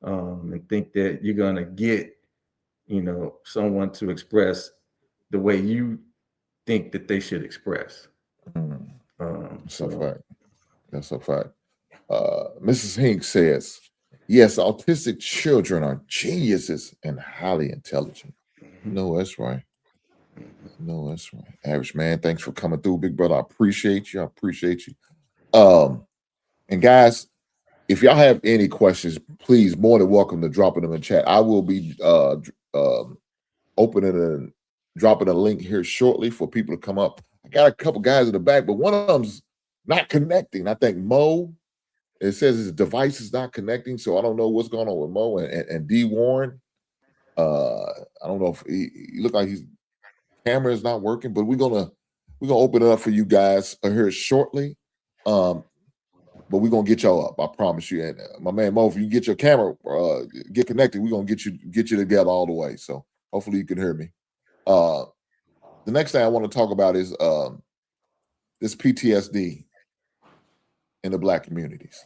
and think that you're gonna get someone to express the way you think that they should express. That's a So fact. That's a fact. Mrs. Hink says, yes, autistic children are geniuses and highly intelligent. No, that's right. No, that's right. Average man, thanks for coming through, big brother. I appreciate you. I appreciate you. And guys, if y'all have any questions, please more than welcome to drop them in the chat. I will be opening and dropping a link here shortly for people to come up. I got a couple guys in the back, but one of them's not connecting. I think Mo, it says his device is not connecting, so I don't know what's going on with Mo and D Warren. I don't know if he look like his camera is not working, but we're gonna open it up for you guys here shortly. But we're gonna get y'all up, I promise you. And my man Mo, if you get your camera get connected, we're gonna get you together all the way. So hopefully you can hear me. The next thing I want to talk about is this PTSD in the Black communities.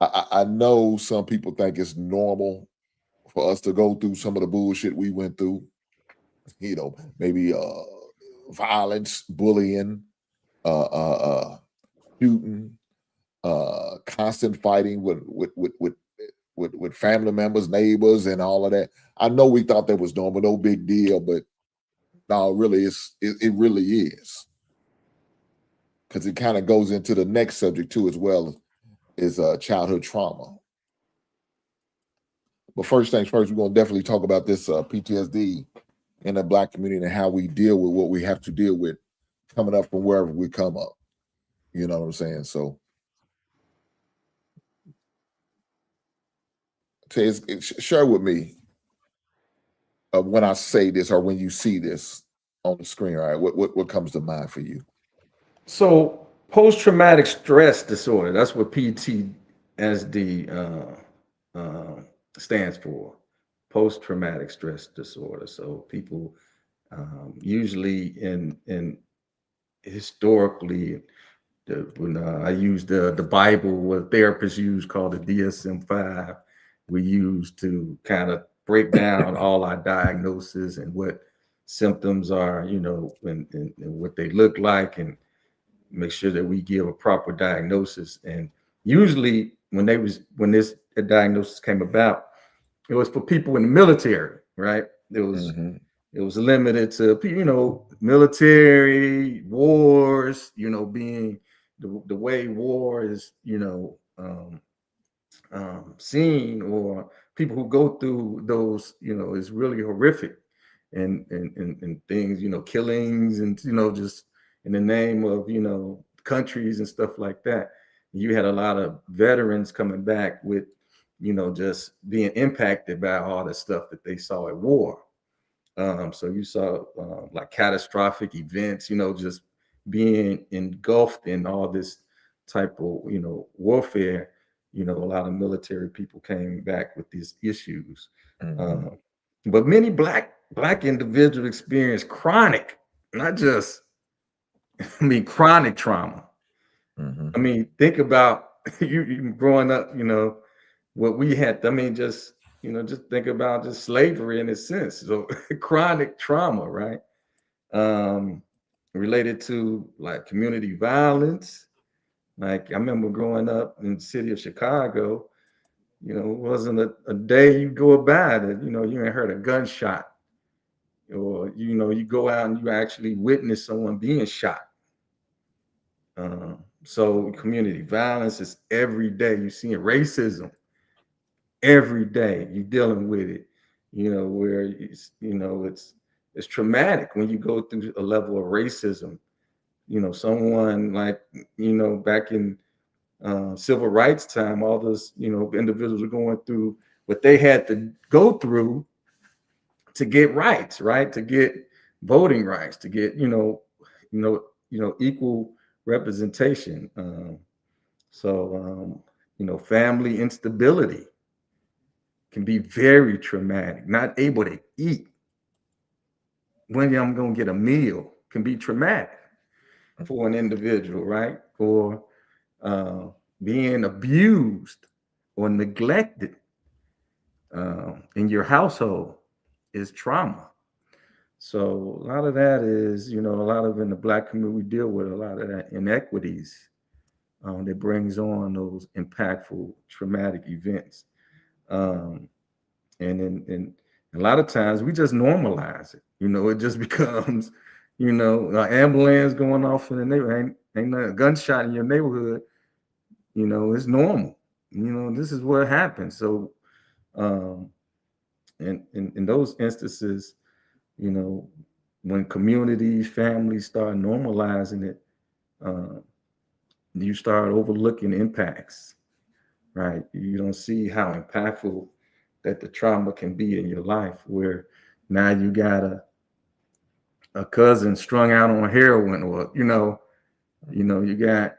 I know some people think it's normal for us to go through some of the bullshit we went through. Maybe violence, bullying, shooting, constant fighting with family members, neighbors, and all of that. I know we thought that was normal, no big deal, but no, really, it really is, because it kind of goes into the next subject too, as well, is childhood trauma. But first things first, we're gonna definitely talk about this PTSD in the Black community and how we deal with what we have to deal with coming up from wherever we come up. You know what I'm saying? So Tez, share with me when I say this or when you see this on the screen, all right? What comes to mind for you? So post-traumatic stress disorder, that's what PTSD stands for. Post-traumatic stress disorder. So people usually in historically, when I use the Bible, what therapists use called the DSM-5, we use to kind of break down all our diagnosis and what symptoms are, and what they look like, and make sure that we give a proper diagnosis. And usually when this diagnosis came about, it was for people in the military, right? Mm-hmm. It was limited to military wars, being the way war is, seen, or people who go through those, is really horrific, and things, killings, and just in the name of countries and stuff like that. You had a lot of veterans coming back with, just being impacted by all the stuff that they saw at war. So you saw like catastrophic events, just being engulfed in all this type of, warfare. A lot of military people came back with these issues. Mm-hmm. Um, but many black individuals experience chronic, not just, I mean, chronic trauma. Mm-hmm. I mean, think about you growing up, what we had. I mean, just think about just slavery in a sense. So chronic trauma, right? Um, Related to like community violence. Like I remember growing up in the city of Chicago, it wasn't a day you go by that, you ain't heard a gunshot, or, you go out and you actually witness someone being shot. So community violence is every day. You're seeing racism every day. You're dealing with it. Where it's traumatic when you go through a level of racism. Someone like back in civil rights time, all those individuals were going through what they had to go through to get rights, right? To get voting rights, to get equal representation. Family instability can be very traumatic. Not able to eat, when I'm going to get a meal, can be traumatic for an individual, right? Or uh, being abused or neglected in your household is trauma. So a lot of that is, a lot of in the black community, we deal with a lot of that inequities that brings on those impactful traumatic events. Um, and a lot of times we just normalize it. It just becomes, an ambulance going off in the neighborhood, ain't no gunshot in your neighborhood. It's normal. This is what happens. So, um, in those instances, you know, when communities, families start normalizing it, uh, you start overlooking impacts, right? You don't see how impactful that the trauma can be in your life, where now you got a cousin strung out on heroin, or you got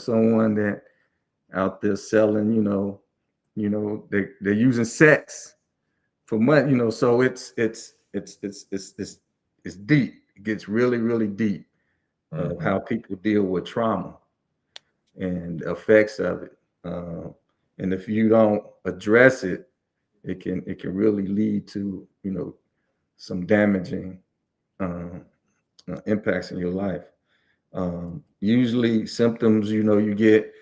someone that out there selling, they're using sex for money, so it's deep. It gets really, really deep of Mm-hmm. how people deal with trauma and the effects of it. And if you don't address it, it can really lead to some damaging um, impacts in your life. Usually symptoms, you get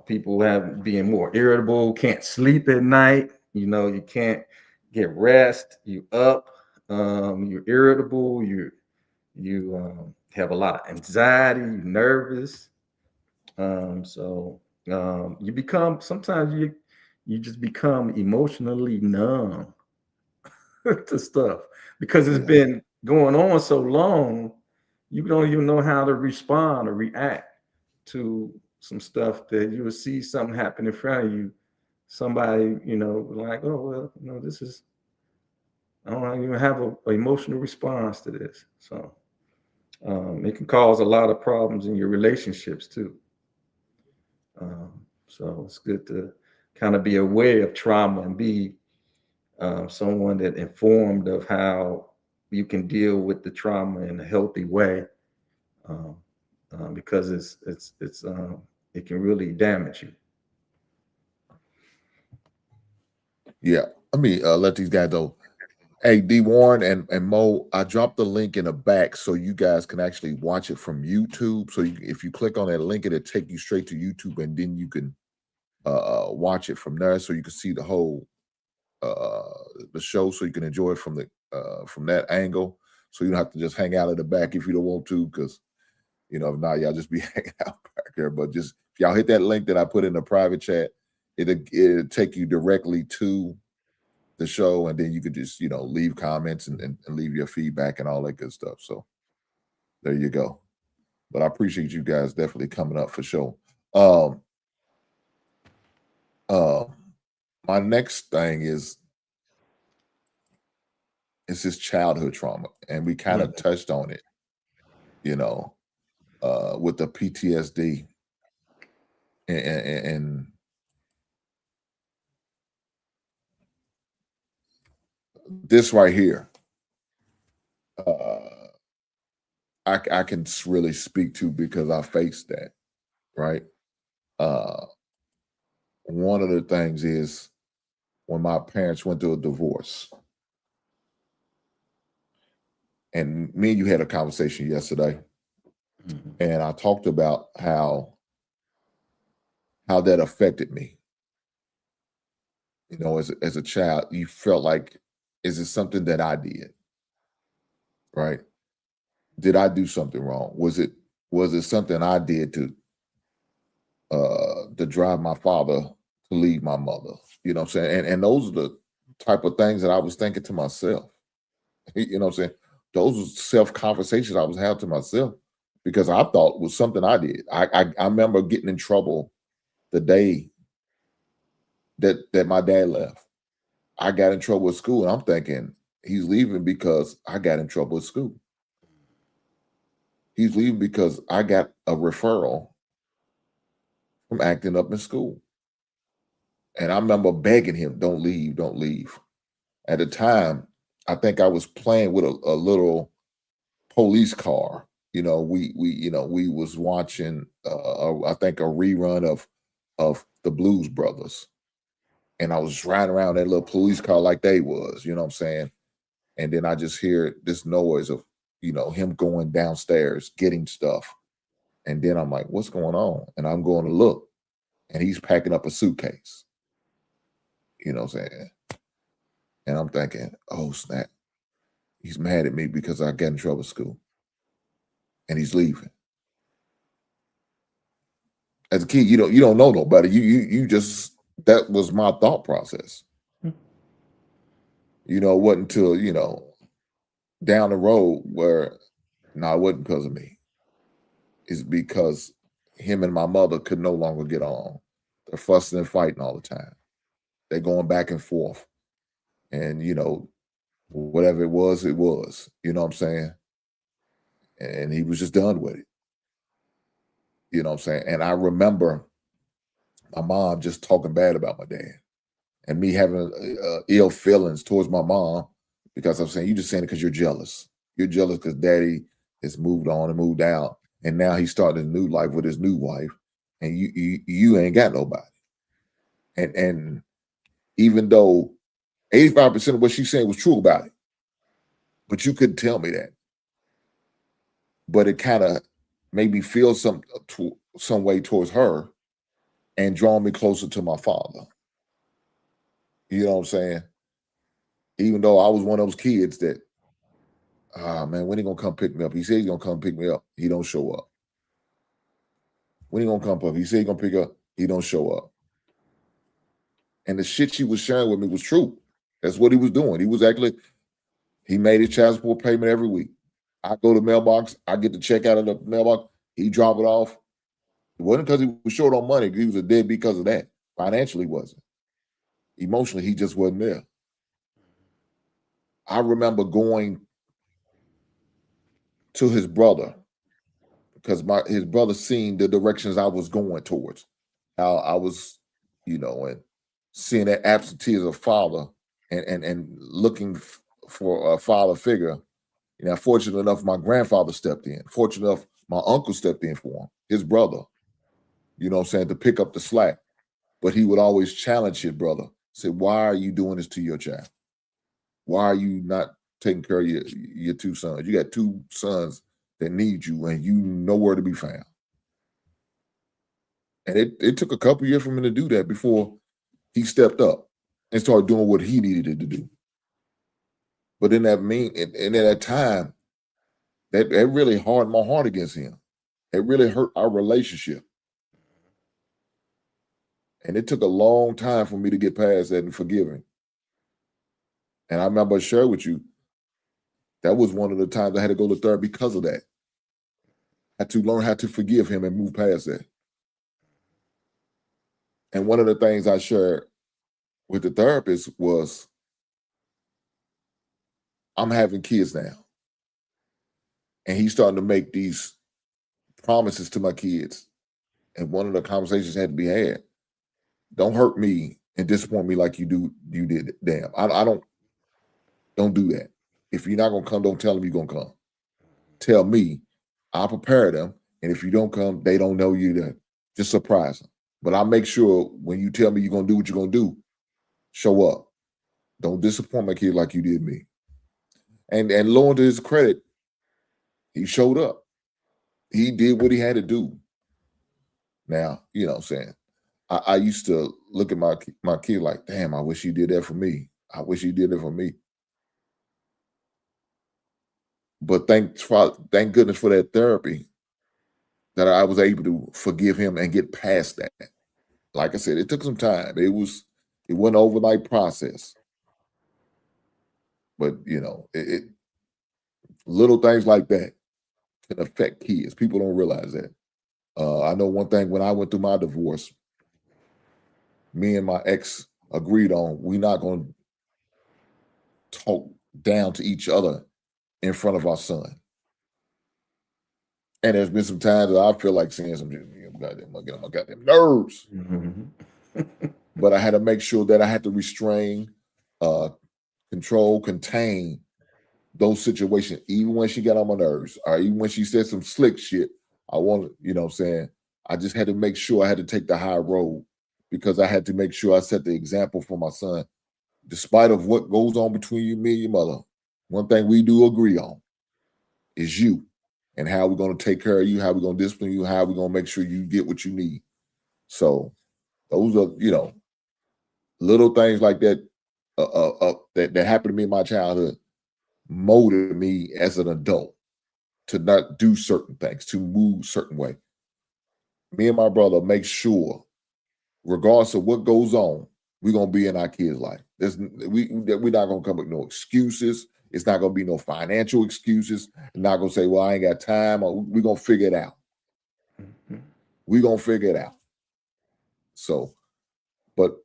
people have being more irritable, can't sleep at night, you can't get rest, you up, you're irritable, you have a lot of anxiety, you're nervous. You become, sometimes you just become emotionally numb to stuff because it's Yeah. been going on so long. You don't even know how to respond or react to some stuff that you will see something happen in front of you, somebody, like, oh, well, this is, I don't even have a emotional response to this. So it can cause a lot of problems in your relationships too. Um, so it's good to kind of be aware of trauma and be someone that informed of how you can deal with the trauma in a healthy way, um, because it can really damage you. Yeah. Let me let these guys know. Hey, D Warren and Mo, I dropped the link in the back so you guys can actually watch it from YouTube. So if you click on that link, it'll take you straight to YouTube, and then you can watch it from there, so you can see the whole the show, so you can enjoy it from that angle. So you don't have to just hang out at the back if you don't want to, because if not, y'all just be hanging out back there. But just if y'all hit that link that I put in the private chat, it'll take you directly to the show, and then you could just leave comments and leave your feedback and all that good stuff. So there you go. But I appreciate you guys definitely coming up for sure. My next thing is this childhood trauma, and we kind of touched on it, with the PTSD and this right here. I can really speak to, because I faced that, right? One of the things is when my parents went through a divorce, and me and you had a conversation yesterday, and I talked about how that affected me. As a child, you felt like, is it something that I did, right? Did I do something wrong? Was it something I did to drive my father to leave my mother? You know what I'm saying? And those are the type of things that I was thinking to myself. You know what I'm saying? Those were self conversations I was having to myself, because I thought it was something I did. I remember getting in trouble the day that my dad left. I got in trouble with school, and I'm thinking he's leaving because I got in trouble with school. He's leaving because I got a referral from acting up in school. And I remember begging him, don't leave, don't leave. At the time, I think I was playing with a little police car. We was watching I think a rerun of the Blues Brothers. And I was riding around that little police car like they was, you know what I'm saying? And then I just hear this noise of, him going downstairs, getting stuff. And then I'm like, what's going on? And I'm going to look, and he's packing up a suitcase. You know what I'm saying? And I'm thinking, oh, snap. He's mad at me because I got in trouble at school. And he's leaving. As a kid, you don't know nobody. You just, that was my thought process. It wasn't until, down the road where, no, it wasn't because of me. It's because him and my mother could no longer get on. They're fussing and fighting all the time. They're going back and forth. And, whatever it was, you know what I'm saying? And he was just done with it. You know what I'm saying? And I remember my mom just talking bad about my dad, and me having ill feelings towards my mom, because I'm saying, you just saying it because you're jealous. You're jealous because daddy has moved on and moved out, and now he's starting a new life with his new wife, and you ain't got nobody. And even though 85% of what she's saying was true about it, but you couldn't tell me that. But it kind of made me feel some way towards her, and draw me closer to my father. You know what I'm saying? Even though I was one of those kids that, man, when he gonna come pick me up? He said he's gonna come pick me up. He don't show up. When he gonna come up? He said he's gonna pick up. He don't show up. And the shit she was sharing with me was true. That's what he was doing. He made his child support payment every week. I go to the mailbox. I get the check out of the mailbox. He drop it off. It wasn't because he was short on money. He was a deadbeat because of that. Financially, wasn't. Emotionally, he just wasn't there. I remember going to his brother because his brother seen the directions I was going towards, how I was, and seeing that absentee as a father and looking for a father figure. Fortunate enough, my grandfather stepped in. Fortunate enough, my uncle stepped in for him, his brother, to pick up the slack. But he would always challenge his brother, say, why are you doing this to your child? Why are you not taking care of your two sons? You got two sons that need you and you nowhere to be found. And it took a couple years for him to do that before he stepped up and started doing what he needed to do. But in that time, that really hardened my heart against him. It really hurt our relationship. And it took a long time for me to get past that and forgive him. And I remember I shared with you, that was one of the times I had to go to therapy because of that. I had to learn how to forgive him and move past that. And one of the things I shared with the therapist was, I'm having kids now. And he's starting to make these promises to my kids. And one of the conversations had to be had. Don't hurt me and disappoint me like you did. Damn. I don't do that. If you're not gonna come, don't tell them you're gonna come. Tell me, I'll prepare them. And if you don't come, they don't know you then. Just surprise them. But I'll make sure when you tell me you're gonna do what you're gonna do, show up. Don't disappoint my kid like you did me. And lo and to his credit, he showed up. He did what he had to do. Now, what I'm saying, I used to look at my kid like, damn, I wish he did that for me. I wish he did it for me. But thank goodness for that therapy that I was able to forgive him and get past that. Like I said, it took some time. It wasn't an overnight process. But little things like that can affect kids. People don't realize that. I know one thing, when I went through my divorce, me and my ex agreed on, we're not going to talk down to each other in front of our son. And there's been some times that I feel like saying some goddamn nerves. Mm-hmm. But I had to make sure that I had to restrain, control, contain those situations, even when she got on my nerves, or even when she said some slick shit. I just had to make sure I had to take the high road, because I had to make sure I set the example for my son. Despite of what goes on between me and your mother, one thing we do agree on is you, and how we're going to take care of you, how we're going to discipline you, how we're going to make sure you get what you need. So those are, little things like that that happened to me in my childhood molded me as an adult to not do certain things, to move certain way. Me and my brother make sure, regardless of what goes on, we're gonna be in our kids' life. We're not gonna come with no excuses. It's not gonna be no financial excuses. We're not gonna say, well, I ain't got time. We're gonna figure it out. Mm-hmm. We're gonna figure it out. So, but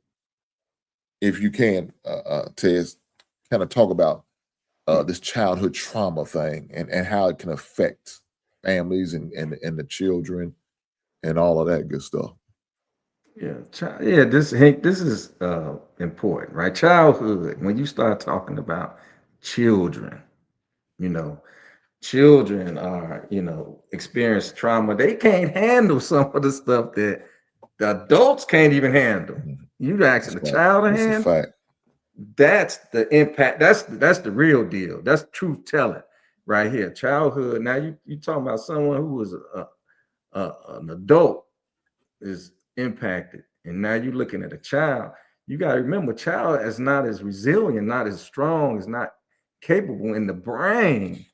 if you can, Tez, kind of talk about this childhood trauma thing and how it can affect families and the children and all of that good stuff. Yeah, this is important, right? Childhood. When you start talking about children, you know, children are, experience trauma. They can't handle some of the stuff that the adults can't even handle. You asking the child to That's a handle. fact. That's the impact. That's the real deal. That's truth telling right here. Childhood. Now you talking about someone who was an adult is impacted, and now you're looking at a child. You got to remember, child is not as resilient, not as strong, is not capable in the brain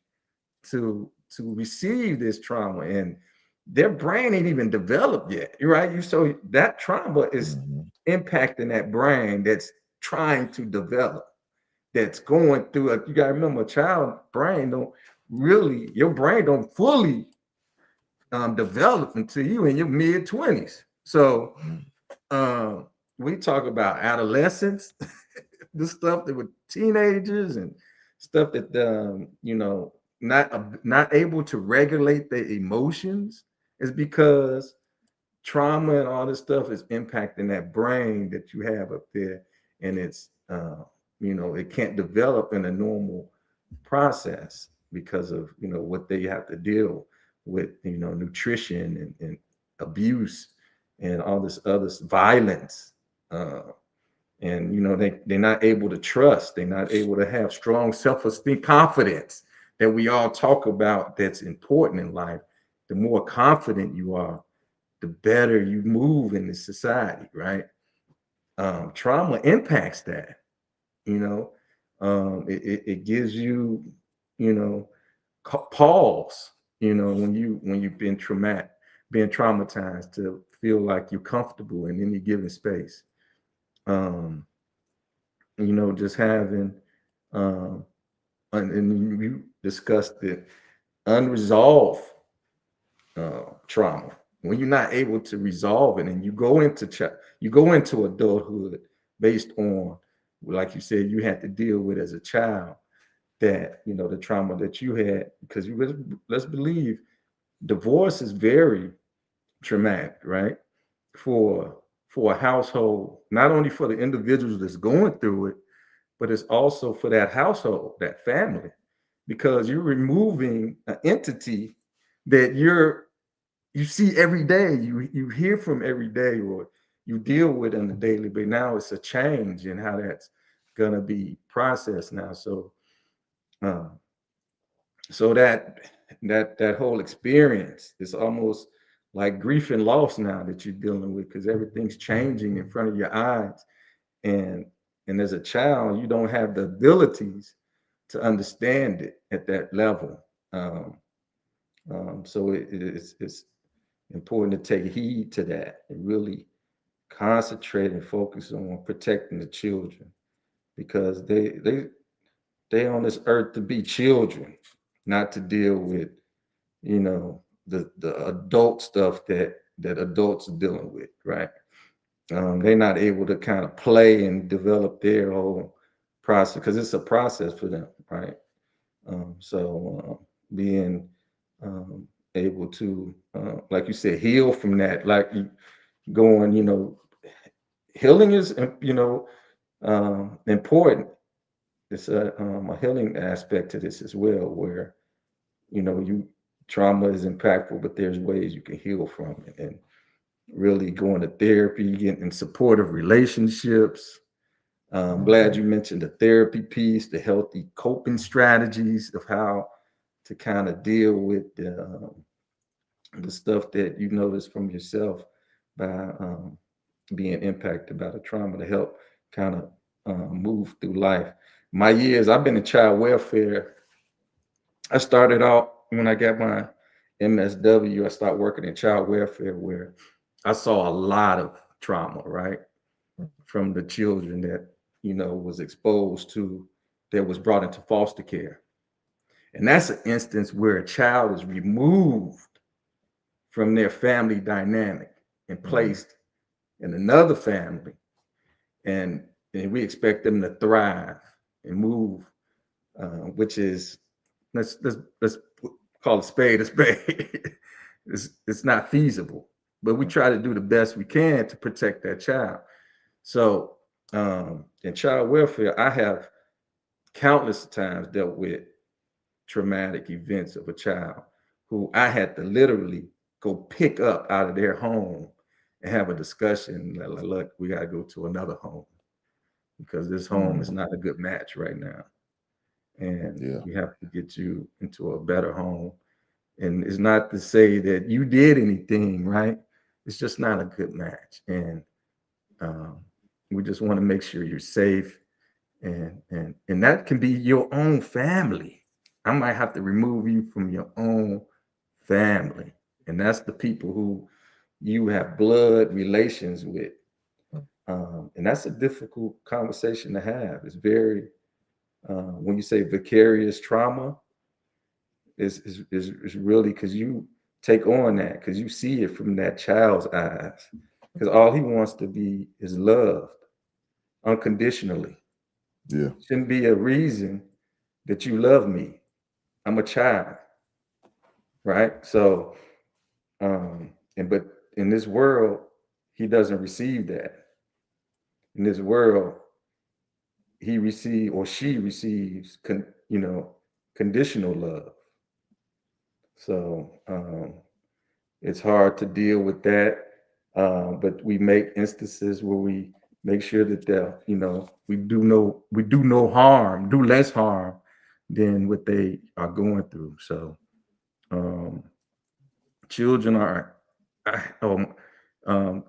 to receive this trauma, and their brain ain't even developed yet, right? So that trauma is impacting that brain that's trying to develop, that's going through it. You got to remember, a child brain your brain don't fully develop until you in your mid-20s. So we talk about adolescence, the stuff that with teenagers and stuff that not able to regulate their emotions is because trauma and all this stuff is impacting that brain that you have up there, and it's it can't develop in a normal process because of what they have to deal with, nutrition and abuse and all this other violence. And they're not able to trust, they're not able to have strong self-esteem, confidence that we all talk about, that's important in life. The more confident you are, the better you move in the society, right? Trauma impacts that. It gives you, you know pause, when you've being traumatized, to feel like you're comfortable in any given space. um just having, um and you discussed it, unresolved trauma. When you're not able to resolve it, and you go into adulthood based on, like you said, you had to deal with as a child, that the trauma that you had, because let's believe divorce is very traumatic, right? For a household, not only for the individuals that's going through it, but it's also for that household, that family, because you're removing an entity that you see every day, you hear from every day, or you deal with on a daily. But now it's a change in how that's gonna be processed now. Um, so that whole experience is almost like grief and loss now that you're dealing with, because everything's changing in front of your eyes. and and as a child, you don't have the abilities to understand it at that level. So it's important to take heed to that and really concentrate and focus on protecting the children, because they on this earth to be children, not to deal with the adult stuff that adults are dealing with, right? They're not able to kind of play and develop their whole process, because it's a process for them, right? Being um, able to, like you said, heal from that, like you going, healing is, important. It's a healing aspect to this as well, where you trauma is impactful, but there's ways you can heal from it, and really going to therapy, getting supportive relationships. Glad you mentioned the therapy piece, the healthy coping strategies of how to kind of deal with the stuff that you notice from yourself by being impacted by the trauma, to help kind of move through life. My years, I've been in child welfare. I started out when I got my MSW. I started working in child welfare, where I saw a lot of trauma, right, from the children that was exposed to, that was brought into foster care. And that's an instance where a child is removed from their family dynamic and placed in another family, and we expect them to thrive and move, which is, let's call a spade a spade. It's not feasible, but we try to do the best we can to protect that child. So in child welfare, I have countless times dealt with traumatic events of a child who I had to literally go pick up out of their home and have a discussion, like, look, we got to go to another home, because this home is not a good match right now, and Yeah. we have to get you into a better home. And it's not to say that you did anything, right? It's just not a good match, and um, we just want to make sure you're safe, and that can be your own family. I might have to remove you from your own family, and that's the people who you have blood relations with. And that's a difficult conversation to have. It's very, when you say vicarious trauma, is really because you take on that, because you see it from that child's eyes. because all he wants to be is loved unconditionally. Yeah. Shouldn't be a reason that you love me. I'm a child, right? So, but in this world, he doesn't receive that. In this world, he receives or she receives, conditional love. So it's hard to deal with that. But we make instances where we make sure that we do no harm, do less harm than what they are going through. So um, children are, I- um,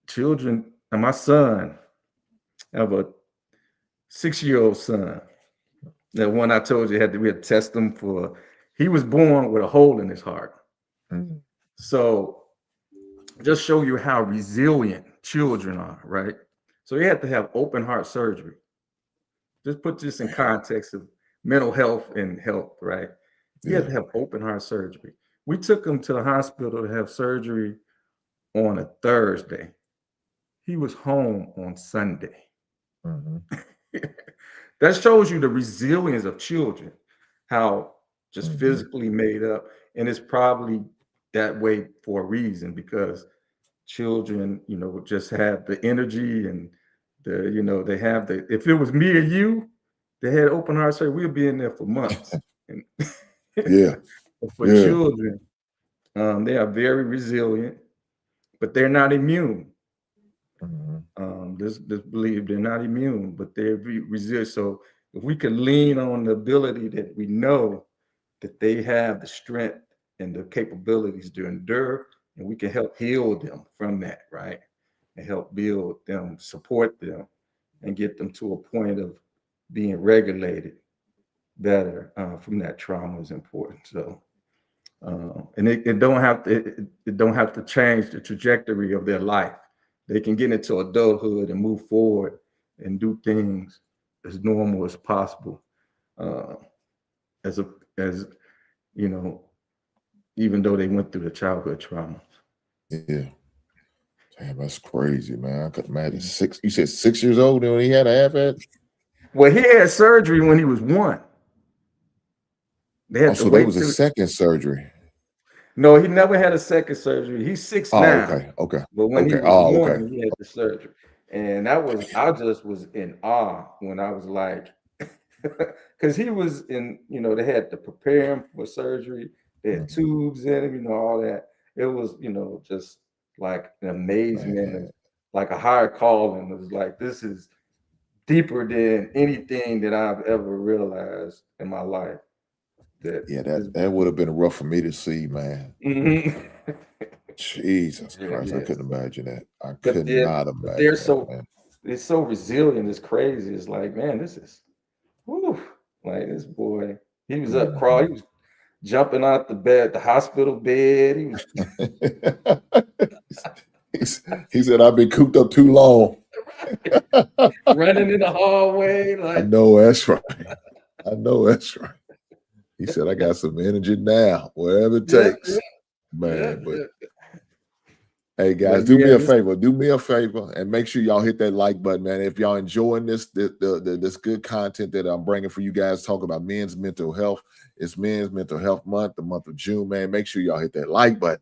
children. And my son, I have a 6-year-old son. The one I told you we had to test him for. He was born with a hole in his heart. Mm-hmm. So just show you how resilient children are, right? So he had to have open heart surgery. Just put this in context of mental health and health, right? He had Yeah. to have open heart surgery. We took him to the hospital to have surgery on a Thursday. He was home on Sunday. Mm-hmm. That shows you the resilience of children, how just Mm-hmm. physically made up. And it's probably that way for a reason because children, just have the energy and they have if it was me or you, they had open heart surgery, we'll be in there for months. And Yeah. for Yeah. children, they are very resilient, but they're not immune. Mm-hmm. Just believe they're not immune, but they're resilient. So if we can lean on the ability that we know that they have the strength and the capabilities to endure, and we can help heal them from that, right? And help build them, support them, and get them to a point of being regulated better from that trauma is important. So, and it don't have to it don't have to change the trajectory of their life. They can get into adulthood and move forward and do things as normal as possible. Uh, as a as you know, even though they went through the childhood trauma. Yeah. Damn, that's crazy, man. I could imagine Yeah. 6. You said 6 years old when he had a half head? Well, he had surgery when he was 1. They Oh, had to so that wait was a till. second surgery. No, he never had a second surgery. He's 6 Oh, now, okay. Okay. but when he Okay. was Oh, okay. 1, he had the surgery, and I just was in awe when I was like, because he was in, they had to prepare him for surgery. They had Mhm. tubes in him, all that. It was, just like an amazement Man. of like a higher calling. It was like this is deeper than anything that I've ever realized in my life. That Yeah, this. that would have been rough for me to see, man. Mhm. Jesus Yeah, Christ. I yeah. couldn't imagine that. I But could not they're imagine that, so man. it's so resilient. It's crazy. It's like, man, this is whew. Like this boy, he was up crawling. Mhm. He was jumping out the bed, the hospital bed. He was He's- he said, I've been cooped up too long. running in the hallway. I Like, know that's right. I know that's right. He said, I got some energy now, wherever it yeah, yeah, takes. yeah, Man, but yeah. hey But guys, yeah, this. do me a favor, and make sure y'all hit that like button, man. If y'all enjoying this good content that I'm bringing for you guys, talk about men's mental health. It's Men's Mental Health Month, the month of June, man. Make sure y'all hit that like button.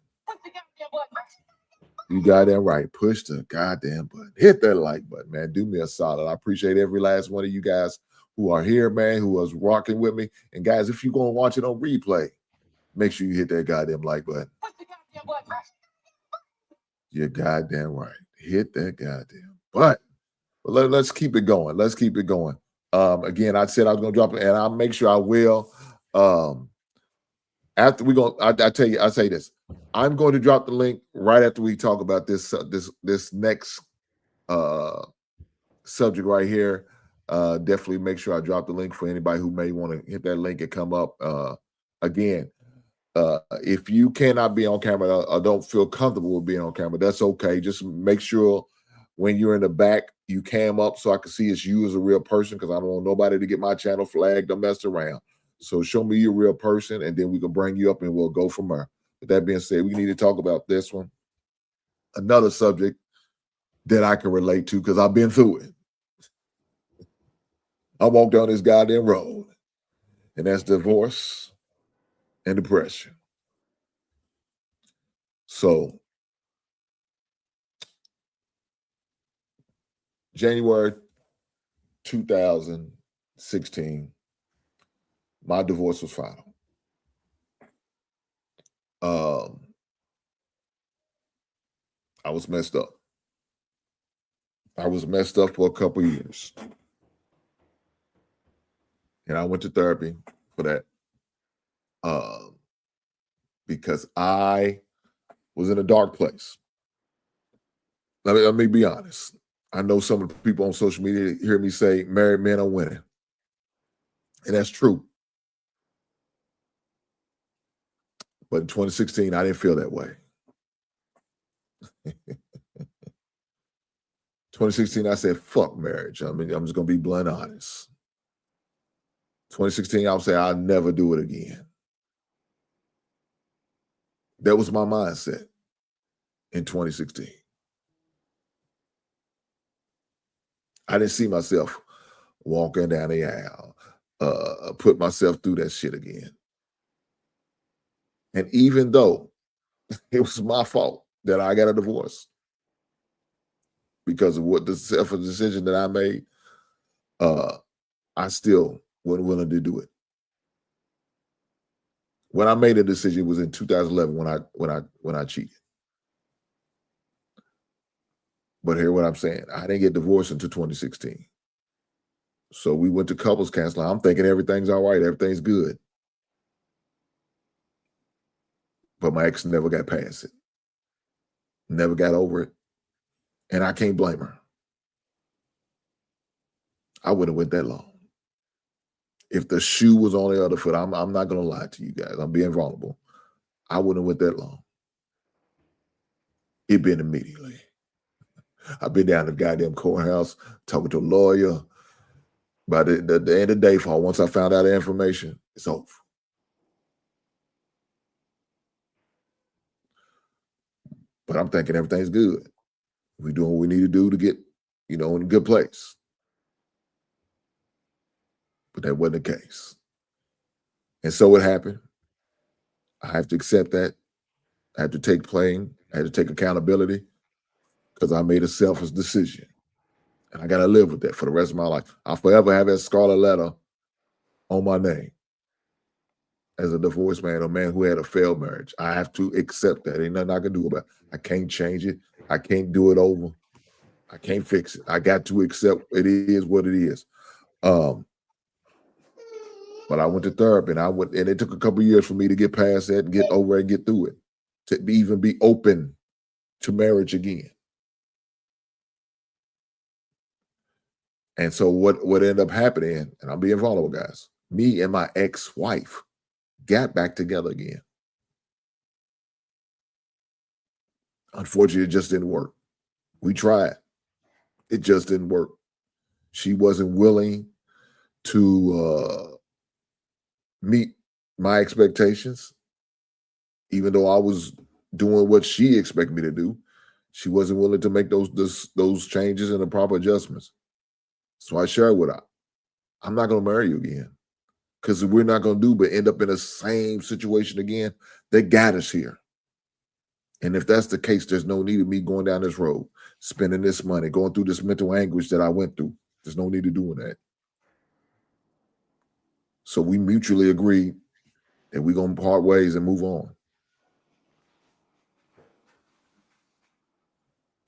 You goddamn right. Push the goddamn button. Hit that like button, man. Do me a solid. I appreciate every last one of you guys who are here, man, who was rocking with me. And guys, if you're gonna watch it on replay, make sure you hit that goddamn like button. You're goddamn right. Hit that goddamn button. But let's keep it going. Let's keep it going. Again, I said I was gonna drop it, and I'll make sure I will. After we go, I tell you, I say this. I'm going to drop the link right after we talk about this next subject right here. Definitely make sure I drop the link for anybody who may want to hit that link and come up. Again, if you cannot be on camera or don't feel comfortable with being on camera, that's okay. Just make sure when you're in the back, you cam up so I can see it's you as a real person, because I don't want nobody to get my channel flagged or messed around. So show me you're a real person, and then we can bring you up and we'll go from there. With that being said, we need to talk about this one. Another subject that I can relate to because I've been through it. I walked down this goddamn road, and that's divorce and depression. So January 2016, my divorce was final. I was messed up. I was messed up for a couple years. And I went to therapy for that. Because I was in a dark place. Let me be honest. I know some of the people on social media hear me say married men are winning. And that's true. But in 2016, I didn't feel that way. 2016, I said, fuck marriage. I mean, I'm just going to be blunt honest. 2016, I would say I'll never do it again. That was my mindset in 2016. I didn't see myself walking down the aisle, put myself through that shit again. And even though it was my fault that I got a divorce because of what the selfish decision that I made, I still wasn't willing to do it. When I made a decision, it was in 2011 when I cheated. But hear what I'm saying. I didn't get divorced until 2016. So we went to couples counseling. I'm thinking everything's all right, everything's good. But my ex never got past it. Never got over it. And I can't blame her. I wouldn't have went that long. If the shoe was on the other foot, I'm not going to lie to you guys. I'm being vulnerable. I wouldn't have went that long. It'd been immediately. I've been down to the goddamn courthouse talking to a lawyer. By the end of the day, once I found out the information, it's over. But I'm thinking everything's good. We're doing what we need to do to get, in a good place. But that wasn't the case. And so what happened? I have to accept that. I have to take blame. I had to take accountability because I made a selfish decision. And I got to live with that for the rest of my life. I'll forever have that scarlet letter on my name as a divorced man, a man who had a failed marriage. I have to accept that. Ain't nothing I can do about it. I can't change it. I can't do it over. I can't fix it. I got to accept it is what it is. But I went to therapy, and it took a couple of years for me to get past that and get over it and get through it, to even be open to marriage again. And so what ended up happening, and I'm being vulnerable, guys, me and my ex-wife got back together again. Unfortunately, it just didn't work. We tried. It just didn't work. She wasn't willing to meet my expectations, even though I was doing what she expected me to do. She wasn't willing to make those changes and the proper adjustments. So I shared with her, I'm not going to marry you again, because we're not going to do but end up in the same situation again that got us here. And if that's the case, there's no need of me going down this road, spending this money, going through this mental anguish that I went through. There's no need of doing that. So we mutually agreed that we're going to part ways and move on.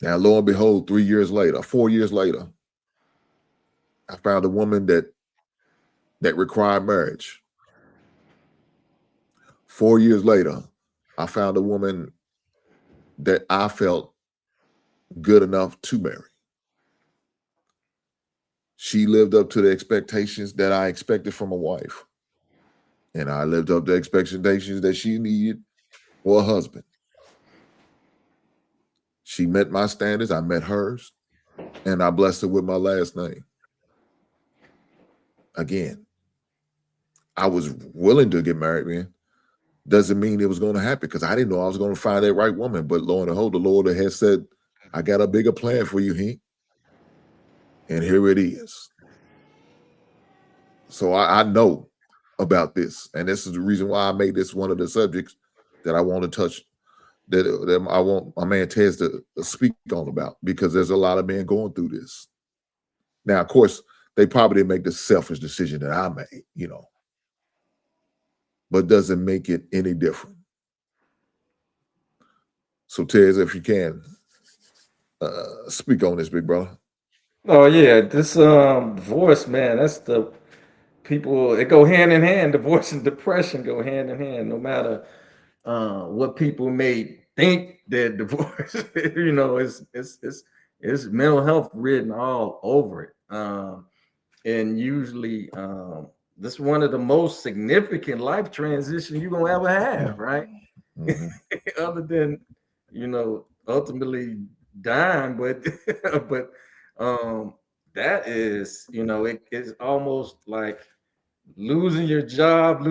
Now, lo and behold, 4 years later, I found a woman that required marriage. 4 years later, I found a woman that I felt good enough to marry. She lived up to the expectations that I expected from a wife. And I lived up to the expectations that she needed for a husband. She met my standards, I met hers, and I blessed her with my last name. Again, I was willing to get married, man. Doesn't mean it was going to happen, because I didn't know I was going to find that right woman. But lo and behold, the Lord had said I got a bigger plan for you, Hank, and here it is. So I know about this, and this is the reason why I made this one of the subjects that I want to touch, that I want my man Tez to speak on about, because there's a lot of men going through this. Now, of course, they probably didn't make the selfish decision that I made, but doesn't make it any different. So, Tez, if you can, speak on this, big brother. Oh yeah, this divorce, man, that's the people, it go hand in hand. Divorce and depression go hand in hand, no matter what people may think that divorce, it's mental health written all over it. And usually this is one of the most significant life transitions you're gonna ever have, right? Mm-hmm. Other than, ultimately dying, but but that is, it is almost like losing your job, I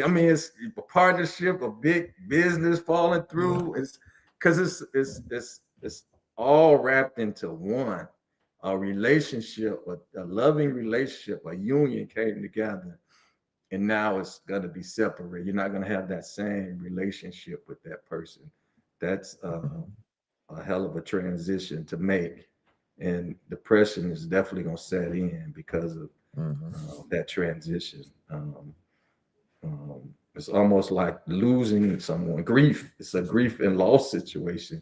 mean, it's a partnership, a big business falling Yeah. through. It's because it's all wrapped into one. A relationship, a loving relationship, a union came together, and now it's gonna be separated. You're not gonna have that same relationship with that person. That's a hell of a transition to make, and depression is definitely gonna set in because of Mm-hmm. that transition. It's almost like losing someone. Grief. It's a grief and loss situation,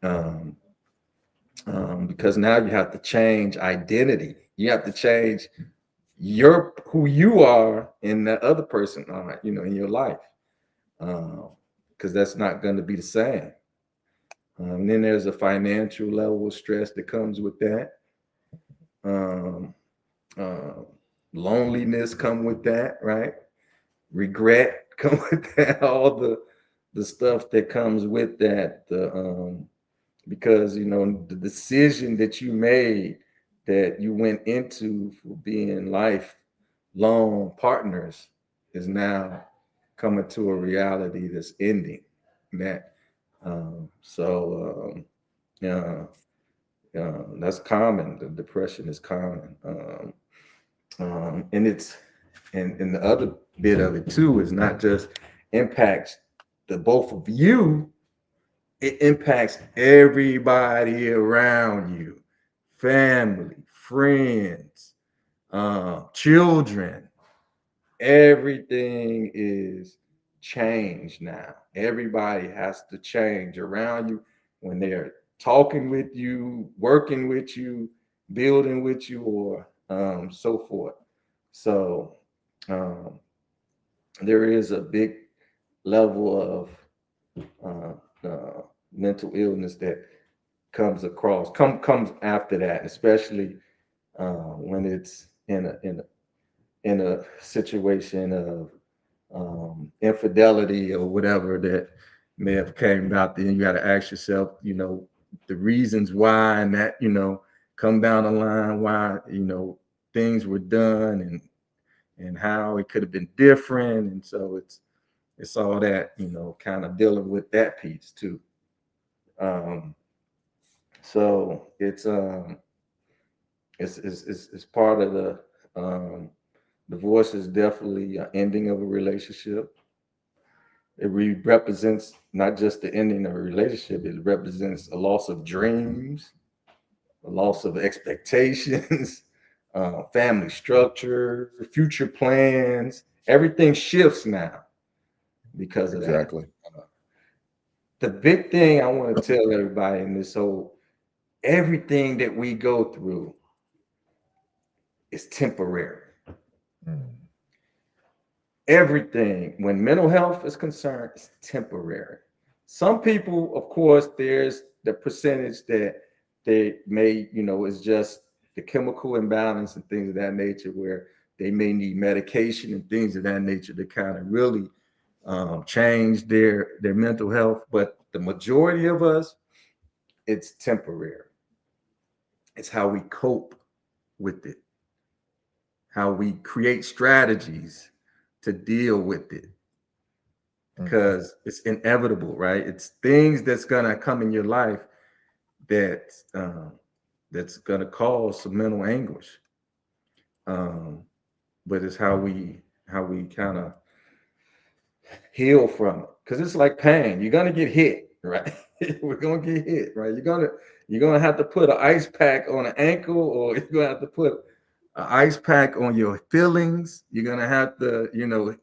um, because now you have to change identity. You have to change your who you are and the other person are, in your life, because that's not going to be the same. Then there's a financial level of stress that comes with that. Um, uh, Loneliness come with that, right? Regret come with that. All the stuff that comes with that. Because the decision that you made, that you went into for being lifelong partners, is now coming to a reality that's ending that. Yeah, that's common. The depression is common. And and the other bit of it too is not just impacts the both of you, it impacts everybody around you, family, friends, children. Everything is changed now. Everybody has to change around you when they're talking with you, working with you, building with you, or so forth. So um, there is a big level of mental illness that comes after that, especially when it's in a situation of infidelity or whatever that may have came about. Then you got to ask yourself, the reasons why, and that, come down the line, why, things were done, and how it could have been different. And so it's all that, kind of dealing with that piece too. Um, so it's part of the divorce is definitely an ending of a relationship. It represents not just the ending of a relationship, it represents a loss of dreams, a loss of expectations, family structure, future plans. Everything shifts now because of that. Exactly. The big thing I want to tell everybody in this whole, everything that we go through is temporary. Mm. Everything, when mental health is concerned, is temporary. Some people, of course, there's the percentage that they may, is just the chemical imbalance and things of that nature, where they may need medication and things of that nature to kind of really change their mental health. But the majority of us, it's temporary. It's how we cope with it, how we create strategies to deal with it, Mm. because it's inevitable, right? It's things that's gonna come in your life that that's going to cause some mental anguish. Um, but it's how we kind of heal from it, because it's like pain. You're gonna get hit, right? We're gonna get hit, right? You're gonna have to put an ice pack on an ankle, or you're gonna have to put an ice pack on your feelings. You're gonna have to, your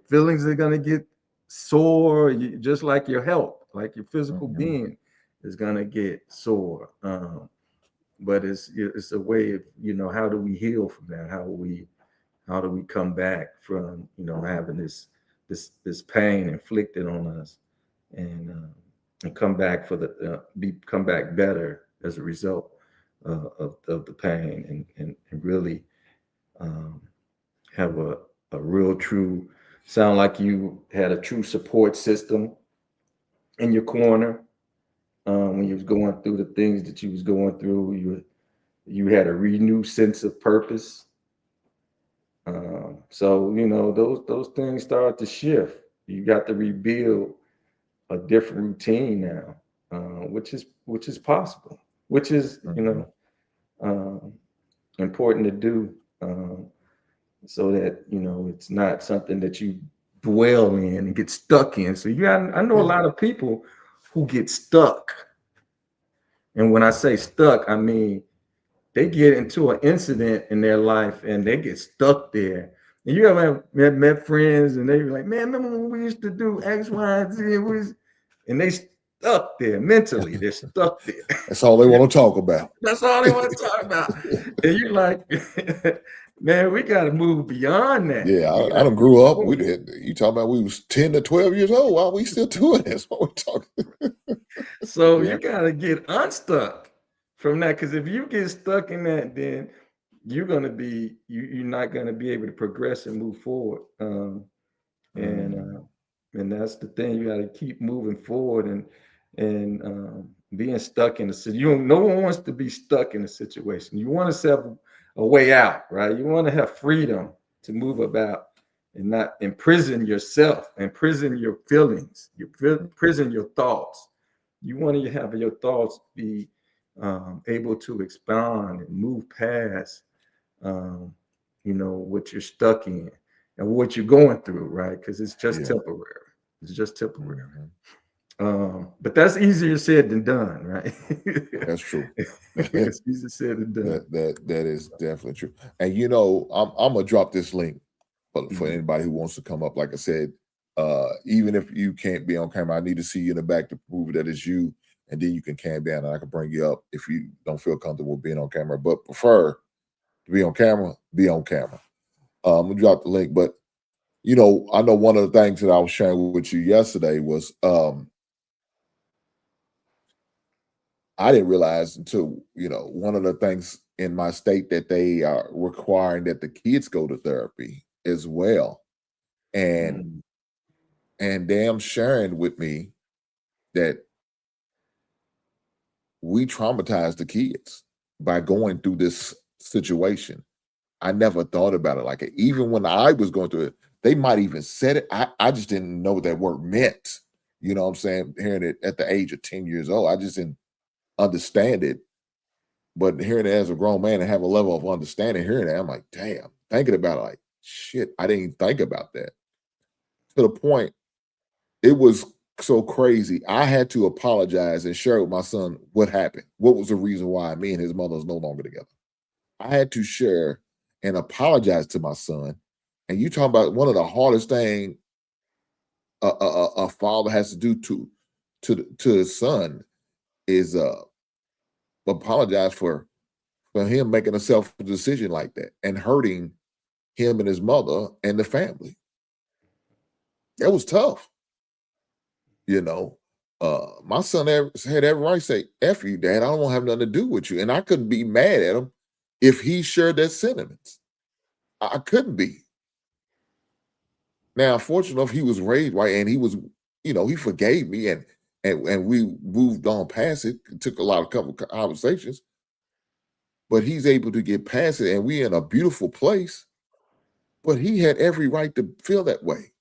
feelings are gonna get sore, just like your health, like your physical Mhm. being is gonna get sore. But it's a way of, how do we heal from that? How do we come back from, having this pain inflicted on us, and come back come back better as a result of the pain, and really um, have a real true sound like you had a true support system in your corner, when you was going through the things that you was going through. You had a renewed sense of purpose. So those things start to shift. You got to rebuild a different routine now, which is possible, which is Mhm. um, important to do, so that it's not something that you dwell in and get stuck in. So I know a Yeah. lot of people who get stuck, and when I say stuck, I mean they get into an incident in their life and they get stuck there. And you ever met friends and they were like, man, remember when we used to do X, Y, and Z? And they stuck there mentally. They're stuck there. That's all they want to talk about. That's all they want to talk about. And you're like, man, we got to move beyond that. Yeah, We I got to done move grew up. We forward. did. You talking about we was 10 to 12 years old? Why we still doing this? What we talking? So Yeah. you got to get unstuck from that. Because if you get stuck in that, then you're not gonna be able to progress and move forward. And Mm, and that's the thing. You got to keep moving forward, and being stuck in a situation. No one wants to be stuck in a situation. You want to have a way out, right? You want to have freedom to move about and not imprison yourself, imprison your feelings, imprison your thoughts. You want to have your thoughts be able to expand and move past, um, what you're stuck in and what you're going through, right? Because it's just yeah. temporary. It's just temporary. Mhm. But that's easier said than done, right? That's true. It's easier said than done. That is definitely true. And I'm gonna drop this link for Mhm. anybody who wants to come up. Like I said, even if you can't be on camera, I need to see you in the back to prove that it's you, and then you can cam down, and I can bring you up if you don't feel comfortable being on camera, but prefer to be on camera. Be on camera. I'm gonna drop the link, but I know one of the things that I was sharing with you yesterday was I didn't realize until one of the things in my state that they are requiring that the kids go to therapy as well, and Mhm. them sharing with me that we traumatized the kids by going through this situation. I never thought about it like it. Even when I was going through it, they might even said it. I just didn't know what that word meant. You know what I'm saying? Hearing it at the age of 10 years old, I just didn't understand it. But hearing it as a grown man and have a level of understanding, hearing that, I'm like, damn, thinking about it, like, shit, I didn't even think about that. To the point, it was so crazy. I had to apologize and share with my son what happened. What was the reason why me and his mother is no longer together? I had to share and apologize to my son. And you talking about one of the hardest thing a father has to do to his son is apologize for him making a selfish decision like that and hurting him and his mother and the family. That was tough, you know. My son had every right to say, F you, dad, I don't want to have nothing to do with you. And I couldn't be mad at him if he shared that sentiments. I couldn't be. Now, fortunate enough, he was raised right and he was, he forgave me and we moved on past it. It took a lot of couple conversations, but he's able to get past it and we in a beautiful place. But he had every right to feel that way.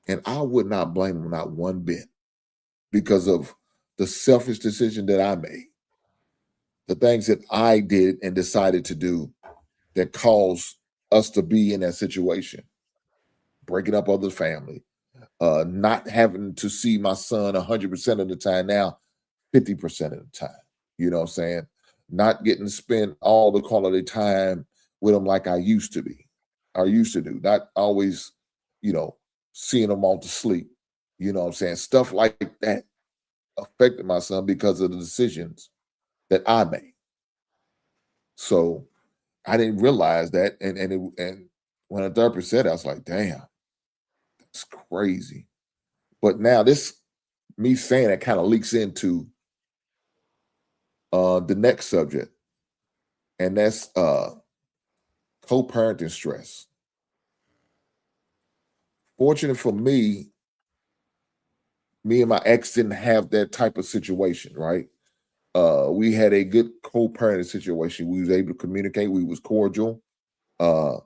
And I would not blame him not one bit because of the selfish decision that I made, the things that I did and decided to do that caused us to be in that situation, breaking up other family, not having to see my son 100% of the time now, 50% of the time. You know what I'm saying? Not getting to spend all the quality time with him like I used to be. I used to do. Not always, you know, seeing him all to sleep. You know what I'm saying? Stuff like that affected my son because of the decisions that I made. So I didn't realize that. And when a therapist said it, I was like, damn, it's crazy. But now this me saying it kind of leaks into the next subject, and that's co-parenting stress. Fortunate for me and my ex didn't have that type of situation, right? We had a good co-parenting situation. We was able to communicate. We was cordial. Uh,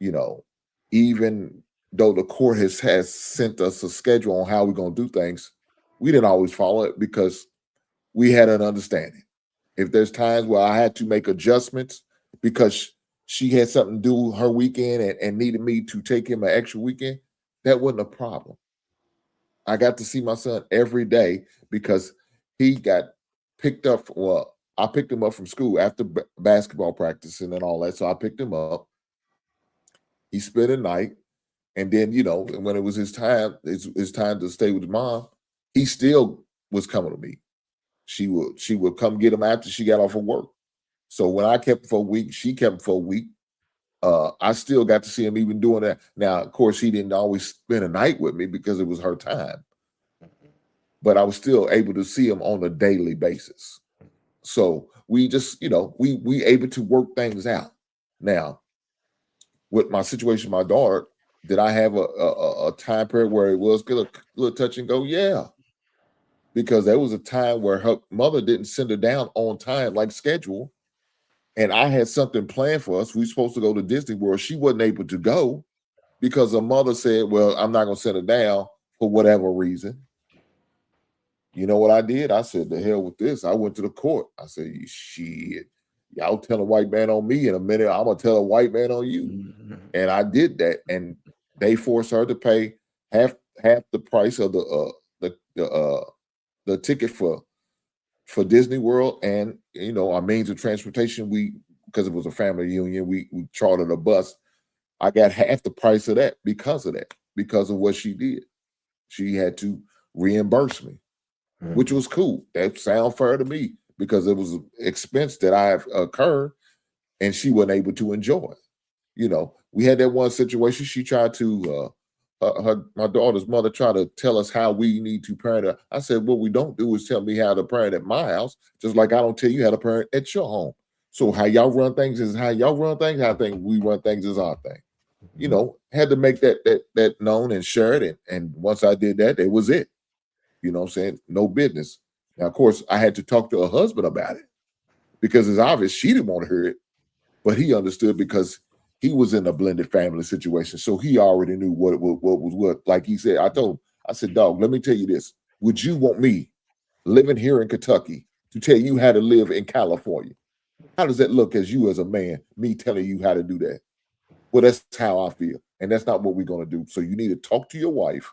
you know, even though the court has sent us a schedule on how we're gonna do things, we didn't always follow it because we had an understanding. If there's times where I had to make adjustments because she had something to do her weekend and needed me to take him an extra weekend, that wasn't a problem. I got to see my son every day because he got picked up. Well, I picked him up from school after basketball practice and all that. So I picked him up. He spent a night, and then when it was his time to stay with his mom, he still was coming to me. She would come get him after she got off of work. So when I kept him for a week, she kept him for a week. I still got to see him even doing that. Now, of course, he didn't always spend a night with me because it was her time, but I was still able to see him on a daily basis. So we just, we able to work things out. Now, with my situation, my daughter, did I have a time period where it was a little touch and go? Yeah, because there was a time where her mother didn't send her down on time like schedule, and I had something planned for us. We were supposed to go to Disney World. She wasn't able to go because her mother said, "Well, I'm not going to send her down for whatever reason." You know what I did? I said, "The hell with this." I went to the court. I said, "Shit, y'all tell a white man on me in a minute. I'm gonna tell a white man on you." And I did that, and they forced her to pay half the price of the ticket for Disney World, and our means of transportation. Because it was a family union, we chartered a bus. I got half the price of that because of what she did. She had to reimburse me, which was cool. That sounded fair to me because it was an expense that I've incurred, and she wasn't able to enjoy. We had that one situation. She tried to, my daughter's mother tried to tell us how we need to parent her. I said, what we don't do is tell me how to parent at my house, just like I don't tell you how to parent at your home. So how y'all run things is how y'all run things. How I think we run things is our thing. Had to make that known and share it. And once I did that, it was it. You know what I'm saying? No business. Now, of course, I had to talk to her husband about it because it's obvious she didn't want to hear it, but he understood because he was in a blended family situation. So he already knew what was what. Like he said, I said, dog, let me tell you this. Would you want me living here in Kentucky to tell you how to live in California? How does that look as you as a man, me telling you how to do that? Well, that's how I feel. And that's not what we're going to do. So you need to talk to your wife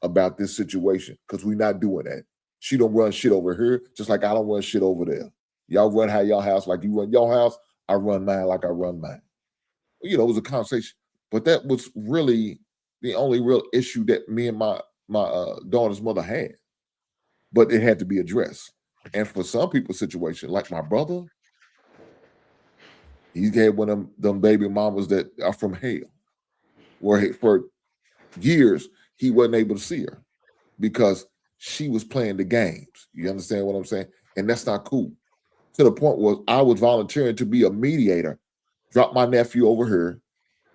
about this situation because we're not doing that. She don't run shit over here, just like I don't run shit over there. Y'all run how y'all house like you run your house. I run mine like I run mine. It was a conversation, but that was really the only real issue that me and my daughter's mother had. But it had to be addressed. And for some people's situation, like my brother, he had one of them baby mamas that are from hell, where for years he wasn't able to see her because she was playing the games. You understand what I'm saying? And that's not cool. To the point where I was volunteering to be a mediator, drop my nephew over here,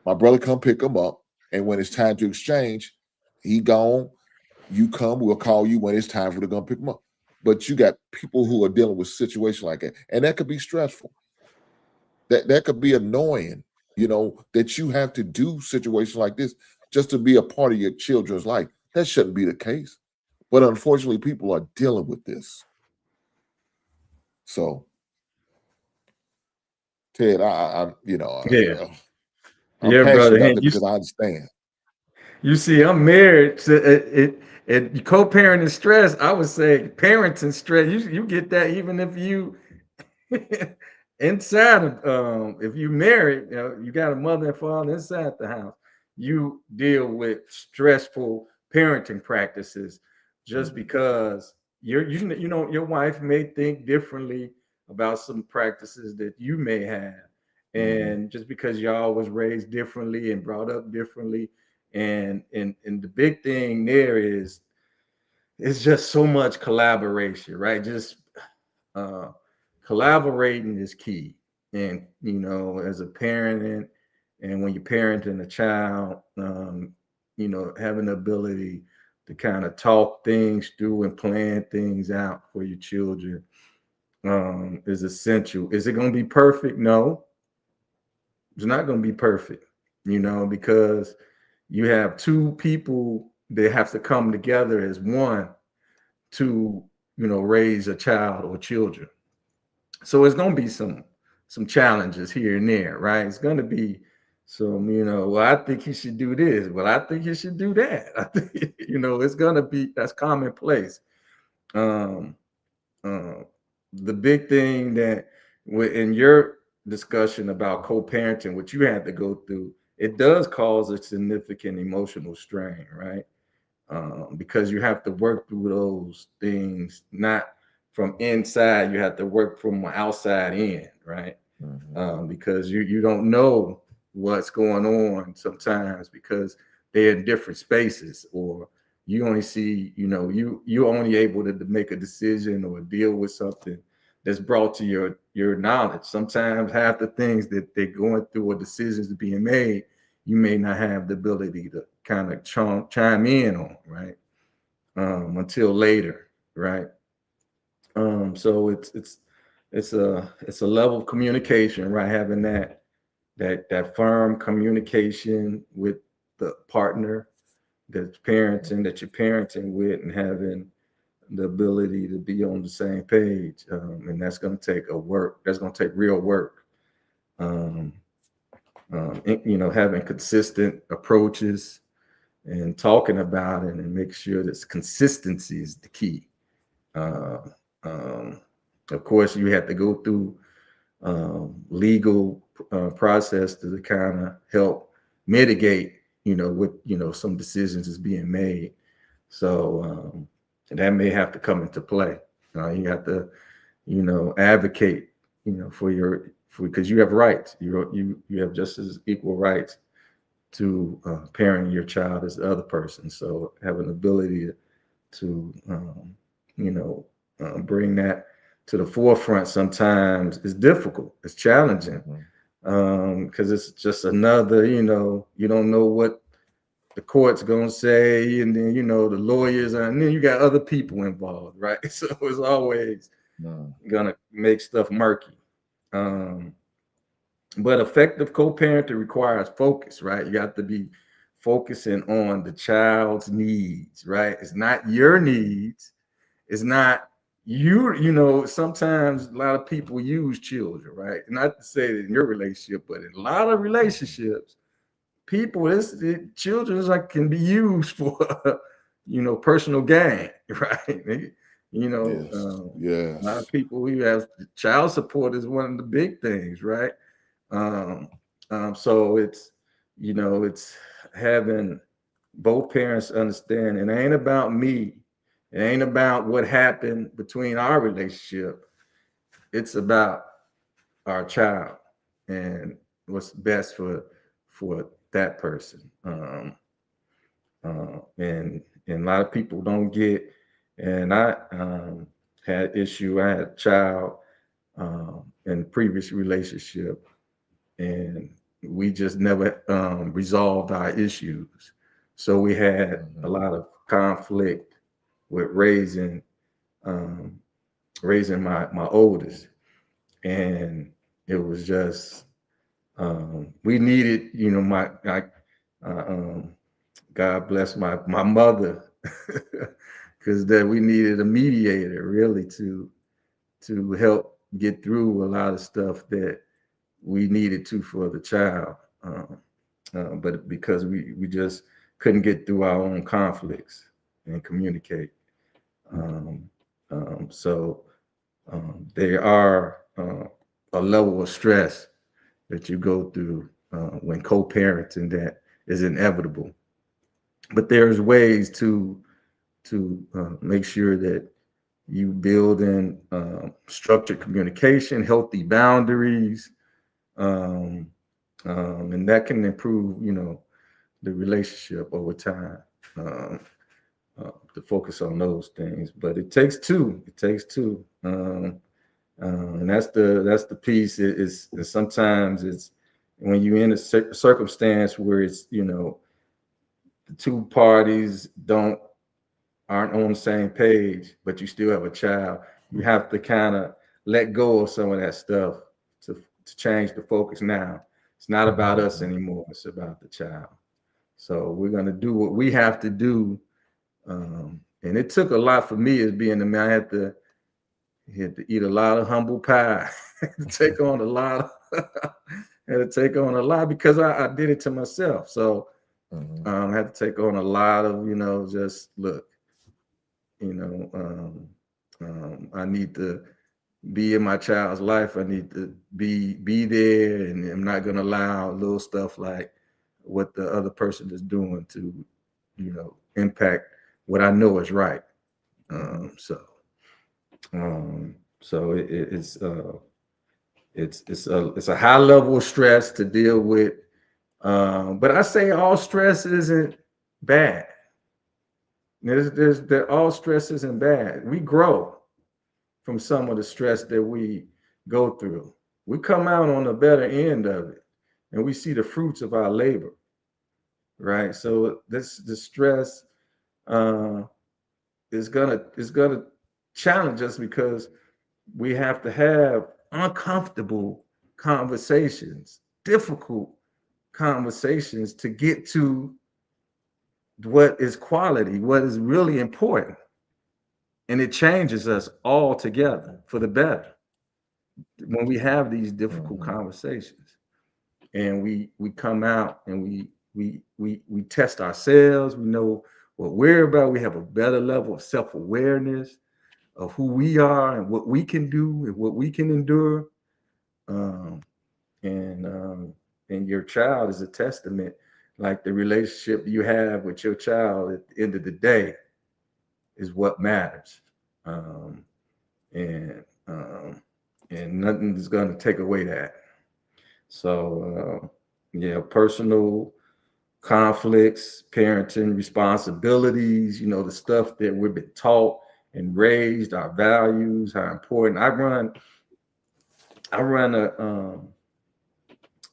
my brother come pick him up, and when it's time to exchange, he gone. You come, we'll call you when it's time for to come pick him up. But you got people who are dealing with situations like that, and that could be stressful. That could be annoying. That you have to do situations like this just to be a part of your children's life. That shouldn't be the case. But unfortunately, people are dealing with this. So, Ted, Yeah, I'm yeah, passionate brother. about And that because I understand. you see, I'm married to co-parenting stress. I would say parenting stress. You get that even if you inside of if you married, you got a mother and father inside the house. You deal with stressful parenting practices just Mhm, because your wife may think differently about some practices that you may have, mhm, and just because y'all was raised differently and brought up differently, and the big thing there is it's just so much collaboration, right? Just uh, collaborating is key. And, as a parent and when you're parenting a child, having the ability to kind of talk things through and plan things out for your children is essential. Is it going to be perfect? No, it's not going to be perfect, because you have two people that have to come together as one to, raise a child or children. So it's gonna be some challenges here and there, right? It's gonna be some, well, I think he should do this. Well, I think he should do that. I think, it's gonna be that's commonplace. Um, uh, the big thing that in your discussion about co-parenting, what you had to go through, it does cause a significant emotional strain, right? Because you have to work through those things, not from inside. You have to work from outside in, right? mhm. Because you don't know what's going on sometimes because they're in different spaces, or you only see, you only able to make a decision or deal with something that's brought to your knowledge. Sometimes half the things that they're going through or decisions being made, you may not have the ability to kind of chime in on, right? Until later, right? So it's a level of communication, right? Having that firm communication with the partner that you're parenting with, and having the ability to be on the same page. And that's going to take that's going to take real work. Um, Having consistent approaches and talking about it and make sure that consistency is the key. Uh, um, of course, you have to go through legal process to kind of help mitigate, what some decisions is being made. So that may have to come into play. You have to, advocate, for because you have rights. You have just as equal rights to parent your child as the other person. So have an ability to you know, bring that to the forefront sometimes is difficult. It's challenging Mhm. because it's just another, you don't know what the court's gonna say, and then the lawyers, and then you got other people involved, right? So it's always Mm. gonna make stuff murky. Um, but effective co-parenting requires focus, right? You have to be focusing on the child's needs, right? It's not your needs. It's not sometimes a lot of people use children, right? Not to say that in your relationship, but in a lot of relationships, people, children is like can be used for, personal gain, right? Yes, A lot yes. of people who have child support is one of the big things, right? Um, so it's having both parents understand it ain't about me. It ain't about what happened between our relationship. It's about our child and what's best for that person. And a lot of people don't get. And I had issue. I had a child in a previous relationship, and we just never resolved our issues. So we had a Mhm. lot of conflict with um, raising my oldest, and it was just we needed, my uh, um, God bless my mother because that we needed a mediator really to help get through a lot of stuff that we needed to for the child. But because we just couldn't get through our own conflicts and communicate. Um, so there are a level of stress that you go through when co-parenting that is inevitable. But there's ways to make sure that you build in structured communication, healthy boundaries, um, and that can improve, the relationship over time. Um, to focus on those things, but it takes two. It takes two, and that's the piece. Is sometimes it's when you're in a circumstance where it's the two parties aren't on the same page, but you still have a child. You have to kind of let go of some of that stuff to change the focus. Now it's not about us anymore. It's about the child. So we're gonna do what we have to do. And it took a lot for me as being the man. I had to eat a lot of humble pie, to take on a lot of, had to take on a lot because I did it to myself. So I had to take on a lot of, just look, I need to be in my child's life. I need to be there, and I'm not gonna allow little stuff like what the other person is doing to, impact what I know is right. Um, so, so it's a high level of stress to deal with, but I say all stress isn't bad. All stress isn't bad. We grow from some of the stress that we go through. We come out on the better end of it, and we see the fruits of our labor, right? So the stress uh, is gonna challenge us because we have to have uncomfortable conversations, difficult conversations to get to what is quality, what is really important. And it changes us all together for the better when we have these difficult conversations. And we come out and we test ourselves. We know what we're about. We have a better level of self-awareness of who we are and what we can do and what we can endure. Um, and your child is a testament, like the relationship you have with your child at the end of the day is what matters. Um, and nothing is going to take away that. So yeah, personal conflicts, parenting responsibilities, the stuff that we've been taught and raised, our values, how important. I run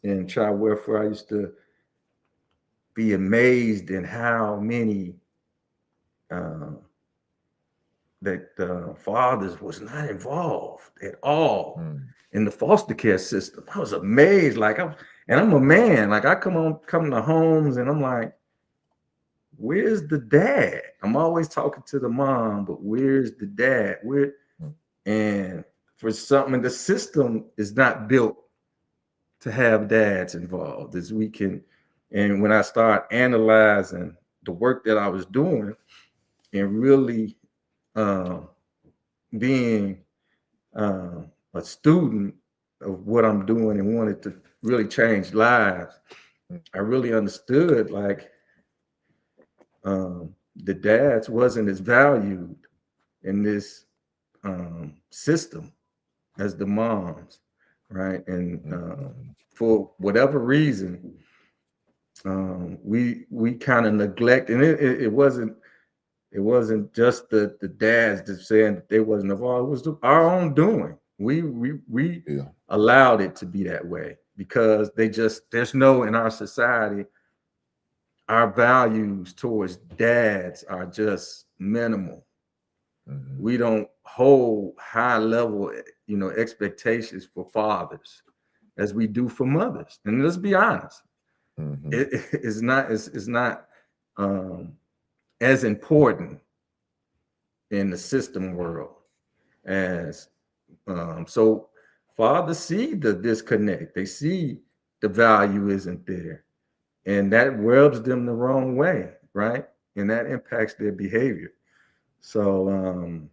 in child welfare. I used to be amazed in how many uh, that fathers was not involved at all in the foster care system. I was amazed. And I'm a man. Like I come to homes and I'm like, where's the dad? I'm always talking to the mom, but where's the dad? And for something, the system is not built to have dads involved as we can. And when I start analyzing the work that I was doing and really uh, being uh, a student of what I'm doing and wanted to really change lives, I really understood the dads wasn't as valued in this system as the moms, right? And for whatever reason, we kind of neglect, and it wasn't just the dads that saying that they wasn't involved. It was our own doing. We allowed it to be that way because there's no in our society. Our values towards dads are just minimal. We don't hold high level, expectations for fathers as we do for mothers. And let's be honest, it's not as important in the system world. As so fathers see the disconnect. They see the value isn't there. And that rubs them the wrong way, right? And that impacts their behavior. So um,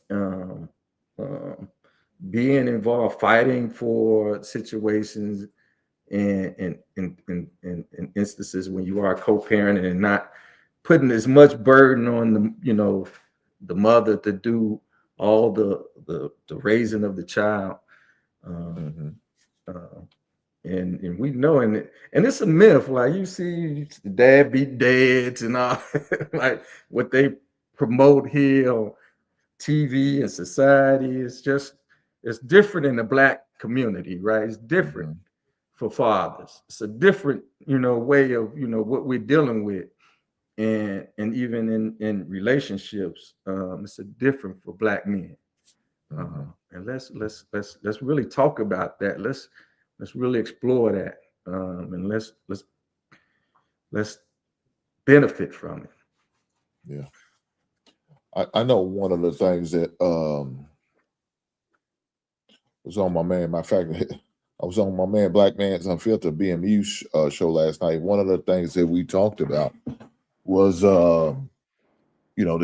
um, being involved, fighting for situations in instances when you are co-parenting and not putting as much burden on the mother to do all the raising of the child. Um, uh, and we know, and it's a myth. Like you see, dad be dads and all, like what they promote here on TV and society. It's different in the black community, right? It's different for fathers. It's a different, way of what we're dealing with, and even in relationships, it's a different for black men. And let's really talk about that. Let's really explore that, and let's benefit from it. Yeah, I know one of the things that was on my man. My fact, I was on my man Black Man's Unfiltered BMU show last night. One of the things that we talked about was the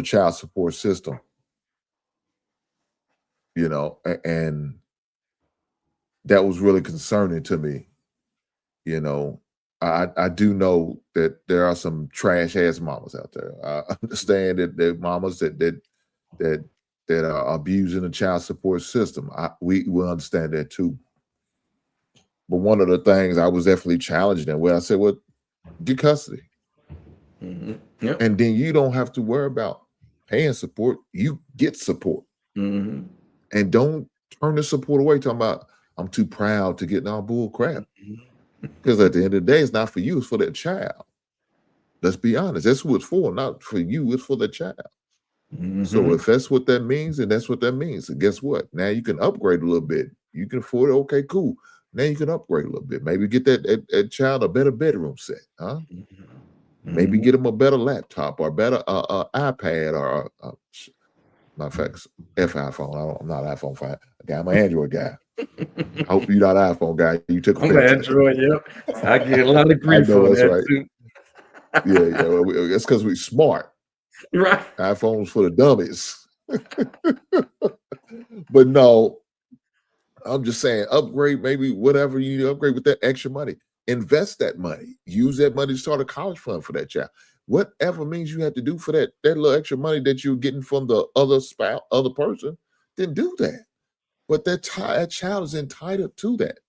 child support system. And that was really concerning to me. I do know that there are some trash ass mamas out there. I understand that there are mamas that are abusing the child support system. We will understand that too. But one of the things I was definitely challenged in where I said, well, get custody. Yep. And then you don't have to worry about paying support. You get support. And don't turn the support away talking about, I'm too proud to get all bull crap. Because at the end of the day, it's not for you, it's for that child. Let's be honest. That's who it's for, not for you, it's for the child. So if that's what that means, then that's what that means. And guess what? Now you can upgrade a little bit. You can afford it. Okay, cool. Now you can upgrade a little bit. Maybe get that child a better bedroom set, huh? Maybe get them a better laptop or a better iPad or matter of fact, iPhone. I'm not an iPhone guy. I'm an Android guy. I hope you're not an iPhone guy. You took offense. I'm an Android, yep. I get a lot of grief I know on that's that right. too. Yeah. Well, that's because we're smart. Right. iPhones for the dummies. But no, I'm just saying, upgrade, maybe whatever you need to upgrade with that extra money. Invest that money. Use that money to start a college fund for that child. Whatever means you have to do for that little extra money that you're getting from the other person, then do that. But that child is entitled to that.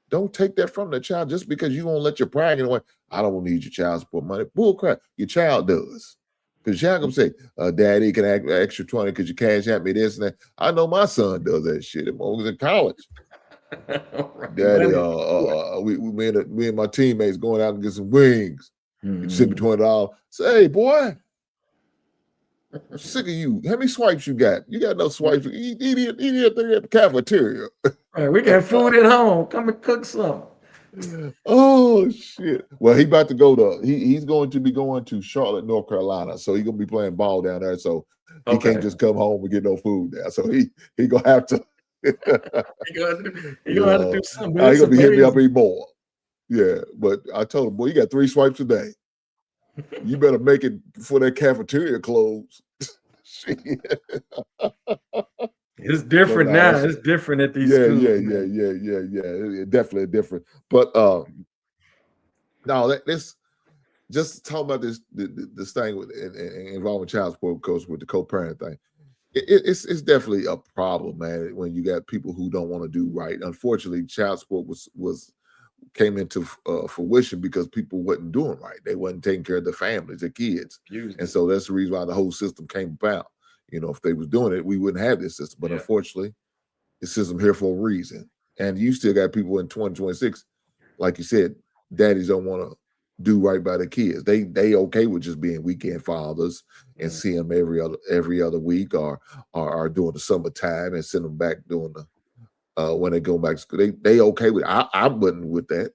Don't take that from the child just because you won't let your pride get away. I don't need your child support money. Bull crap. Your child does. Because your child can say, Daddy, can I act extra 20 because you cash out me this and that. I know my son does that shit. He was in college. Right. Daddy, me and my teammates going out and get some wings. You send me $20. Say, hey, boy, I'm sick of you. How many swipes you got? You got no swipes. Eat at the cafeteria. Right, we got food at home. Come and cook some. Oh shit! Well, he's going to be going to Charlotte, North Carolina. So he's gonna be playing ball down there. So he can't just come home and get no food there. So he gonna have to. He gonna have to do something. He's gonna be hitting me up even more. Yeah, but I told him, boy, you got 3 swipes a day. You better make it before that cafeteria close. It's different now. It's different at these schools. Yeah. Definitely different. But no, let's just talk about this thing with involving child support, of course, with the co-parent thing. It's definitely a problem, man, when you got people who don't want to do right. Unfortunately, child support came into fruition because people wasn't doing right. They wasn't taking care of their families, their kids. And so that's the reason why the whole system came about. If they was doing it, we wouldn't have this system. But unfortunately, the system here for a reason. And you still got people in 2026, like you said, daddies don't want to do right by the kids. They okay with just being weekend fathers and see them every other week or during the summertime and send them back during the when they go back to school. They okay with it. I wasn't with that.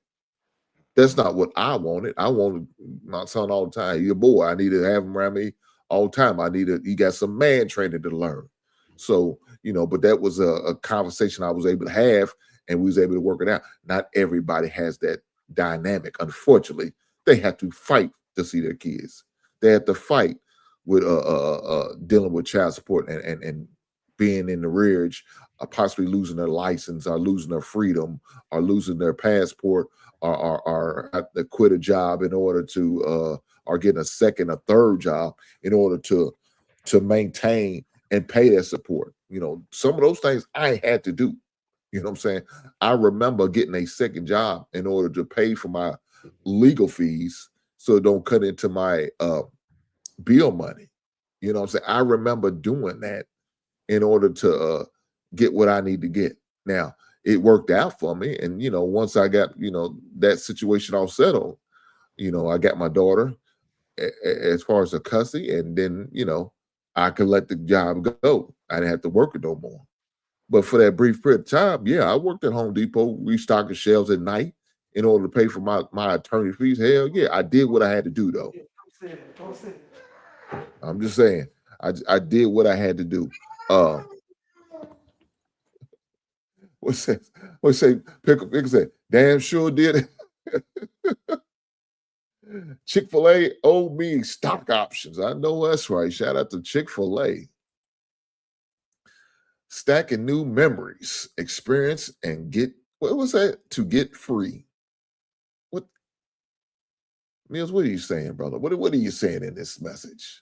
That's not what I wanted. I wanted my son all the time. He's a boy. I need to have him around me all the time. You got some man training to learn. So, but that was a conversation I was able to have, and we was able to work it out. Not everybody has that dynamic. Unfortunately, they have to fight to see their kids. They have to fight with dealing with child support and being in the rearage, possibly losing their license or losing their freedom or losing their passport or have to quit a job in order to or getting a second or third job in order to maintain and pay that support. Some of those things I had to do. You know what I'm saying? I remember getting a second job in order to pay for my legal fees so it don't cut into my bill money. You know what I'm saying? I remember doing that in order to get what I need to get. Now, it worked out for me. And, once I got, that situation all settled, I got my daughter as far as the custody, and then, I could let the job go. I didn't have to work it no more. But for that brief period of time, yeah, I worked at Home Depot restocking shelves at night in order to pay for my attorney fees. Hell yeah, I did what I had to do though. I'm just saying, I did what I had to do. What's that? What's say? Pickle say, damn sure did it. Chick-fil-A owed me stock options. I know that's right. Shout out to Chick-fil-A. Stacking new memories, experience, and what was that? To get free. What, Mills, what are you saying, brother? What are you saying in this message?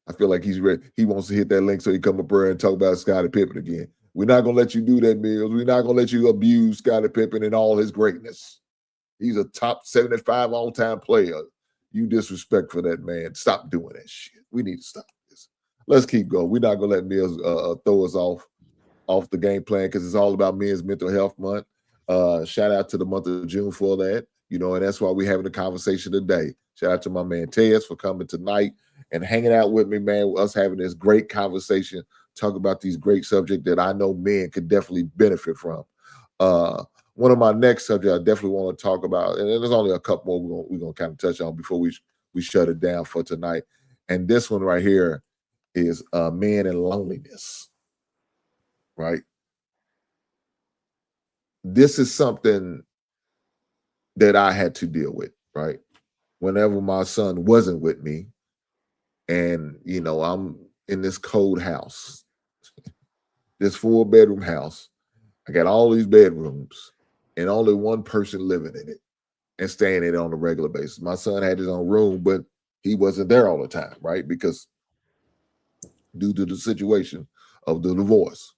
I feel like he's ready. He wants to hit that link so he come up here and talk about Scottie Pippen again. We're not going to let you do that, Mills. We're not going to let you abuse Scottie Pippen and all his greatness. He's a top 75 all-time player. You disrespect for that man. Stop doing that shit. We need to stop this. Let's keep going. We're not going to let Mills throw us off the game plan because it's all about Men's Mental Health Month. Shout out to the month of June for that. And that's why we're having a conversation today. Shout out to my man Tez for coming tonight and hanging out with me, man. Us having this great conversation, talk about these great subjects that I know men could definitely benefit from. One of my next subjects I definitely want to talk about, and there's only a couple more we're gonna kind of touch on before we shut it down for tonight. And this one right here is men and loneliness. Right? This is something that I had to deal with, right? Whenever my son wasn't with me, and I'm in this cold house, this 4-bedroom house. I got all these bedrooms and only one person living in it and staying in it on a regular basis. My son had his own room, but he wasn't there all the time, right? Because due to the situation of the divorce,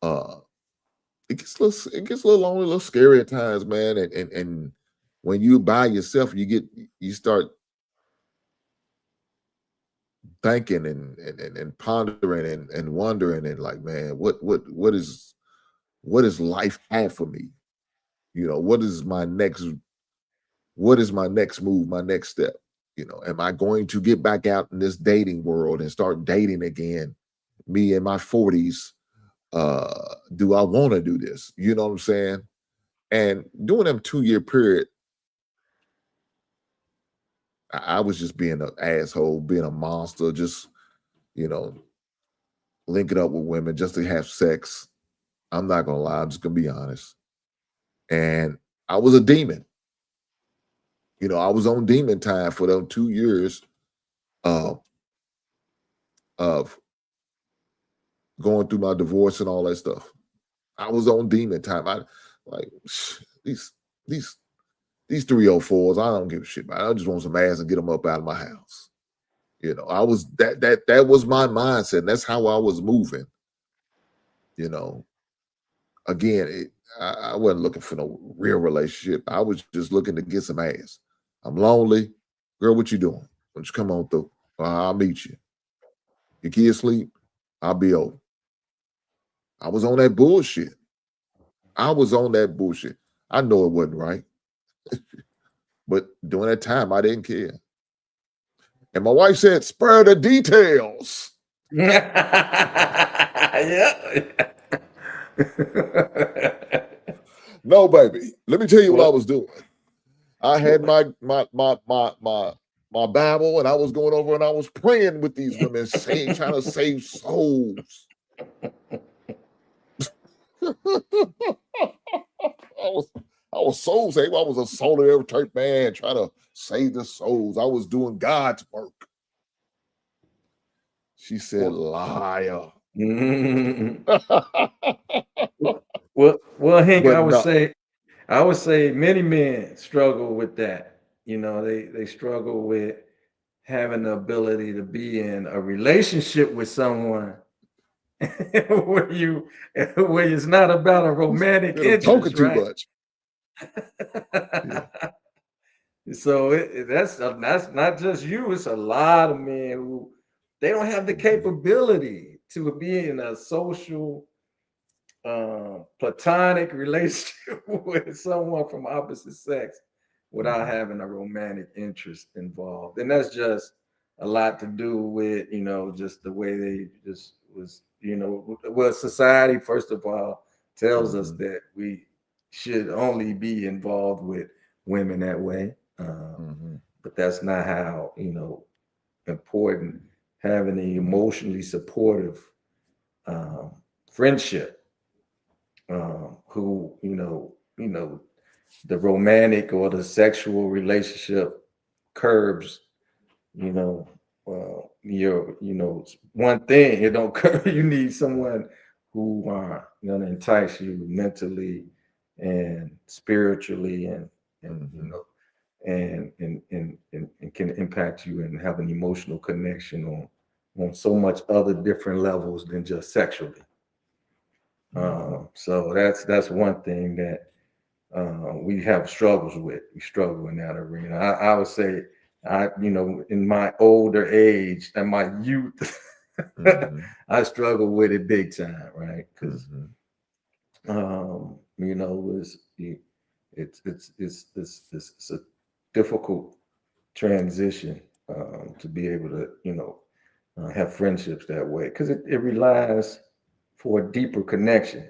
it gets a little lonely, a little scary at times, man. And when you by yourself, you start thinking and pondering and wondering and like, man, what is life have for me? What is my next move, my next step? Am I going to get back out in this dating world and start dating again? Me in my 40s, do I want to do this? You know what I'm saying? And during them 2-year period, I was just being an asshole, being a monster, just, linking up with women just to have sex. I'm not going to lie. I'm just going to be honest. And I was a demon. I was on demon time for those 2 years of going through my divorce and all that stuff. I was on demon time. I like these 304s. I don't give a shit about it. I just want some ass and get them up out of my house. I was that was my mindset. That's how I was moving. Again, I wasn't looking for no real relationship. I was just looking to get some ass. I'm lonely. Girl, what you doing? Why don't you come on through? I'll meet you. Your kids sleep, I'll be over. I was on that bullshit. I know it wasn't right. But during that time, I didn't care. And my wife said, spare the details. Yeah. No, baby. Let me tell you what I was doing. I had my my Bible and I was going over and I was praying with these women, saying, trying to save souls. I was soul saved. I was a solitary church man trying to save the souls. I was doing God's work. She said, liar. Well, Hank, But I would say many men struggle with that. You know, they struggle with having the ability to be in a relationship with someone where it's not about a romantic I'm talking interest, too right? much. Yeah. So that's not just you. It's a lot of men who they don't have the capability to be in a social, platonic relationship with someone from opposite sex without having a romantic interest involved. And that's just a lot to do with, just the way they just was, well, society, first of all, tells us that we should only be involved with women that way. But that's not how, important having an emotionally supportive, friendship, who, the romantic or the sexual relationship curbs, one thing, it don't curb, you need someone who are going to entice you mentally and spiritually and and can impact you and have an emotional connection on so much other different levels than just sexually. So that's one thing that we have struggles with. We struggle in that arena. I would say, in my older age and my youth, I struggle with it big time, right? Because it's a difficult transition, to be able to have friendships that way, because it relies for a deeper connection.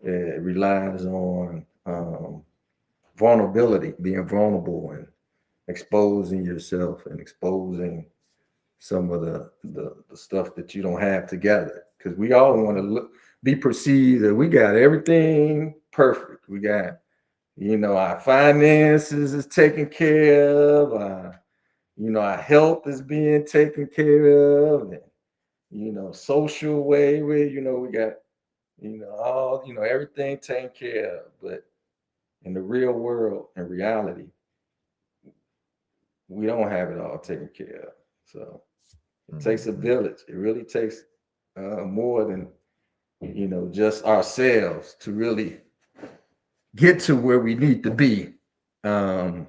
It relies on, vulnerability, being vulnerable and exposing yourself and exposing some of the stuff that you don't have together. Because we all want to be perceived that we got everything perfect. We got, our finances is taken care of. Our health is being taken care of. And, social way where, we got, all, everything taken care of. But in the real world, in reality, we don't have it all taken care of. So it takes a village. It really takes, more than, just ourselves to really get to where we need to be. And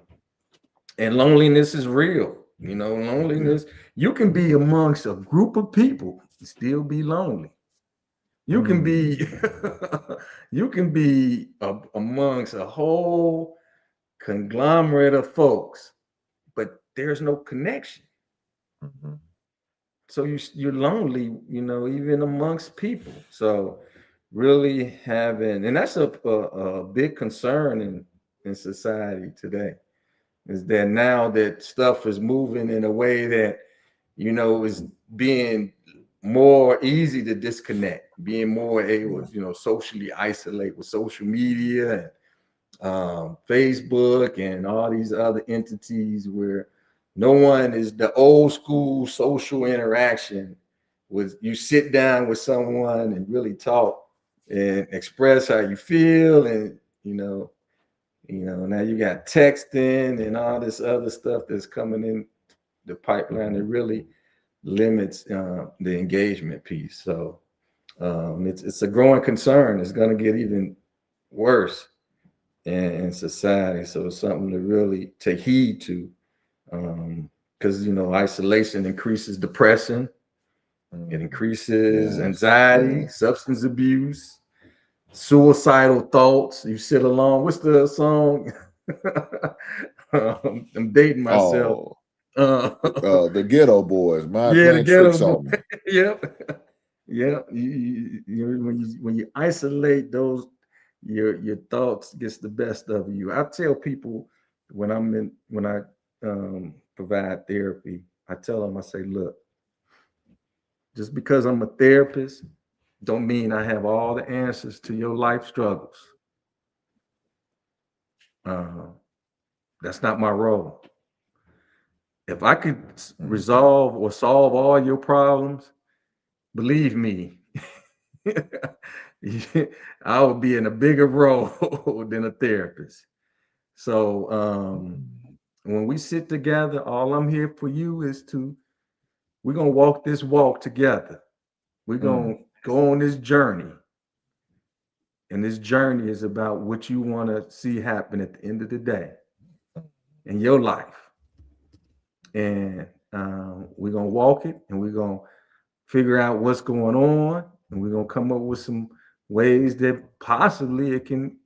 loneliness is real. Loneliness, you can be amongst a group of people and still be lonely. You can be you can be amongst a whole conglomerate of folks, but there's no connection. So you're lonely, even amongst people. So really having, and that's a big concern in society today, is that now that stuff is moving in a way that, is being more easy to disconnect, being more able, socially isolate with social media and, Facebook and all these other entities where no one is the old school social interaction with you sit down with someone and really talk and express how you feel. And, now you got texting and all this other stuff that's coming in the pipeline that really limits, the engagement piece. So, it's a growing concern. It's going to get even worse in society. So it's something to really take heed to, because isolation increases depression, it increases anxiety, substance abuse, suicidal thoughts. You sit alone. What's the song? I'm dating myself. The Ghetto Boys, mind Yeah, the playing tricks ghetto. on me. Yep. Yeah. When you isolate those, your thoughts gets the best of you. I tell people when provide therapy, I tell them, I say, look, just because I'm a therapist, don't mean I have all the answers to your life struggles. Uh, that's not my role. If I could resolve or solve all your problems, believe me, I would be in a bigger role than a therapist. So when we sit together, all I'm here for you is we're gonna walk this walk together. We're gonna go on this journey. And this journey is about what you want to see happen at the end of the day in your life. And we're gonna walk it, and we're gonna figure out what's going on, and we're gonna come up with some ways that possibly it can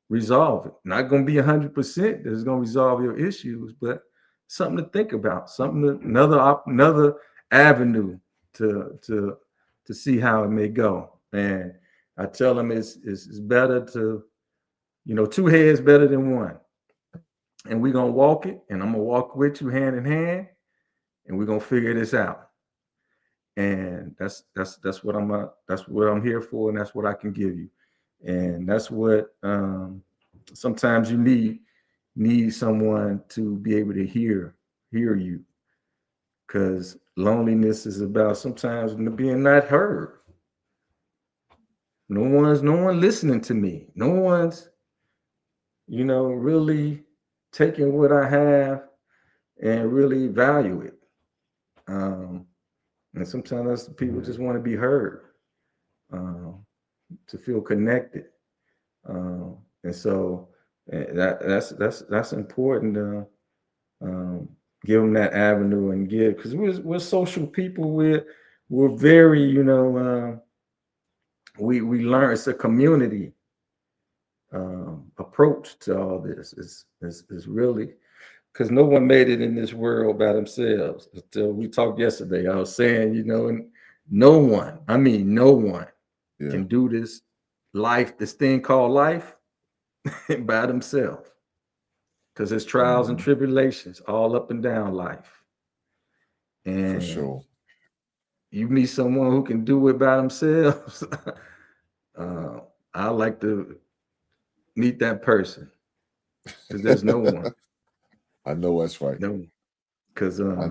resolve it. Not gonna be 100% that it's gonna resolve your issues, but something to think about, another avenue to see how it may go. And I tell them it's better to, two heads better than one. And we're gonna walk it, and I'm gonna walk with you hand in hand, and we're gonna figure this out. And that's what I'm here for, and that's what I can give you. And that's what sometimes you need someone to be able to hear you, because loneliness is about sometimes being not heard. No one listening to me. No one's really taking what I have and really value it. And sometimes that's the people just want to be heard, um, to feel connected. And so that's important to um, give them that avenue and give, because we're social people. We're very, we learn, it's a community approach to all this. Is really, because no one made it in this world by themselves. Until we talked yesterday, I was saying, and no one, I mean, no one can do this thing called life by themselves, because there's trials and tribulations all up and down life. For And sure. you meet someone who can do it by themselves, uh, I like to meet that person, because there's no one. I know that's right. No, because I,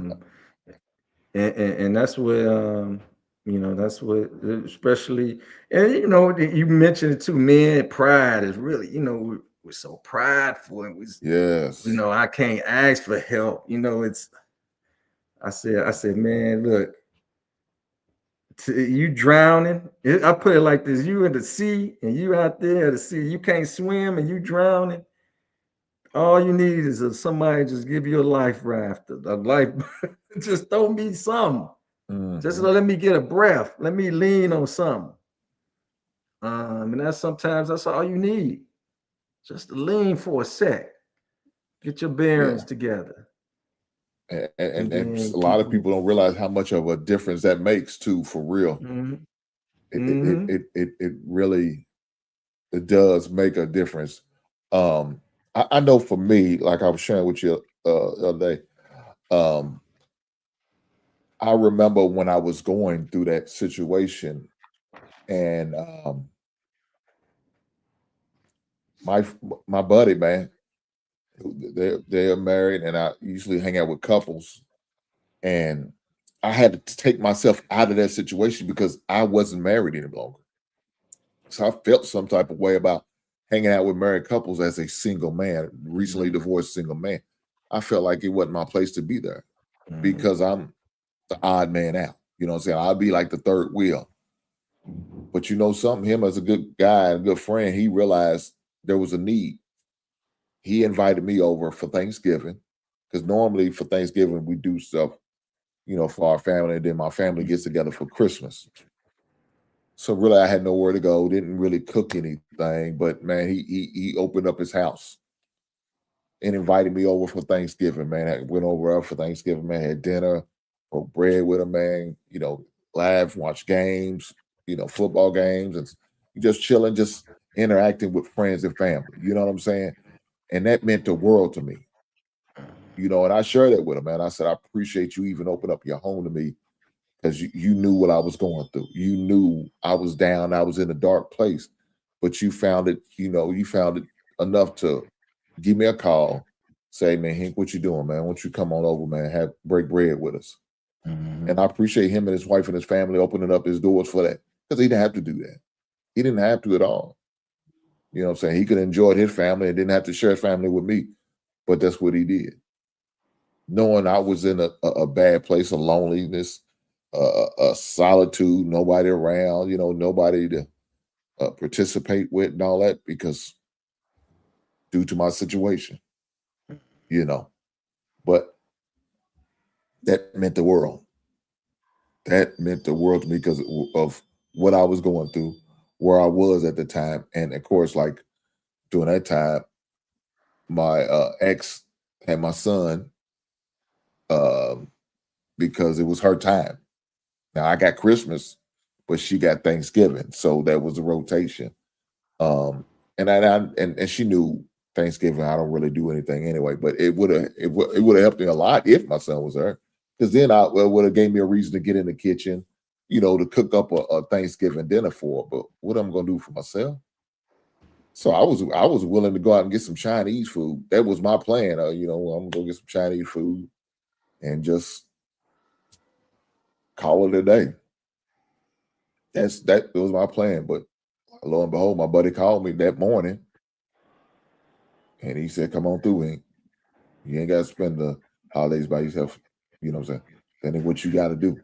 and that's what that's what, especially, and you mentioned it too, man. Pride is really, we're so prideful, and yes. I can't ask for help. It's I said, man, look, you drowning. I put it like this: you in the sea, and you out there at the sea. You can't swim, and you drowning. All you need is somebody just give you a life raft, a life. Just throw me something. Just Mm-hmm. let me get a breath. Let me lean on something. And that's all you need. Just to lean for a sec. Get your bearings Yeah. together, and And then a keep lot of moving. people don't realize how much of a difference that makes too, for real. Mm-hmm. It really, it does make a difference. I know for me, like I was sharing with you the other day, um, I remember when I was going through that situation, and my my buddy, man, they're married, and I usually hang out with couples, and I had to take myself out of that situation because I wasn't married any longer. So I felt some type of way about hanging out with married couples as a single man, recently Mm-hmm. divorced single man. I felt like it wasn't my place to be there Mm-hmm. because I'm the odd man out. You know what I'm saying? I'd be like the third wheel. But you know something, him as a good guy and a good friend, he realized there was a need. He invited me over for Thanksgiving, because normally for Thanksgiving we do stuff, for our family, and then my family gets together for Christmas. So really, I had nowhere to go. Didn't really cook anything, but man, he opened up his house and invited me over for Thanksgiving. Man, I went over for Thanksgiving. Man, had dinner, broke bread with him. Man, laugh, watch games, football games, and just chilling, just interacting with friends and family. You know what I'm saying? And that meant the world to me. And I shared that with him, man. I said, I appreciate you even open up your home to me because you knew what I was going through. You knew I was down, I was in a dark place, but you found it, you found it enough to give me a call, say, man, Hank, what you doing, man? Why don't you come on over, man, break bread with us? And I appreciate him and his wife and his family opening up his doors for that because he didn't have to do that. He didn't have to at all. You know what I'm saying? He could enjoy his family and didn't have to share his family with me, but that's what he did. Knowing I was in a bad place of loneliness, a solitude, nobody around, nobody to participate with and all that because due to my situation, but that meant the world. That meant the world to me because of what I was going through, where I was at the time. And of course, like during that time, my ex had my son um, because it was her time. Now I got Christmas, but she got Thanksgiving. So that was a rotation. Um, and she knew Thanksgiving, I don't really do anything anyway, but it would have helped me a lot if my son was there. Because then would have gave me a reason to get in the kitchen, to cook up a Thanksgiving dinner for her. But what am I gonna do for myself? So I was willing to go out and get some Chinese food. That was my plan. I'm gonna go get some Chinese food and just call it a day. That was my plan. But lo and behold, my buddy called me that morning and he said, "Come on through, Hank. You ain't gotta spend the holidays by yourself." You know what I'm saying? That ain't what you gotta do.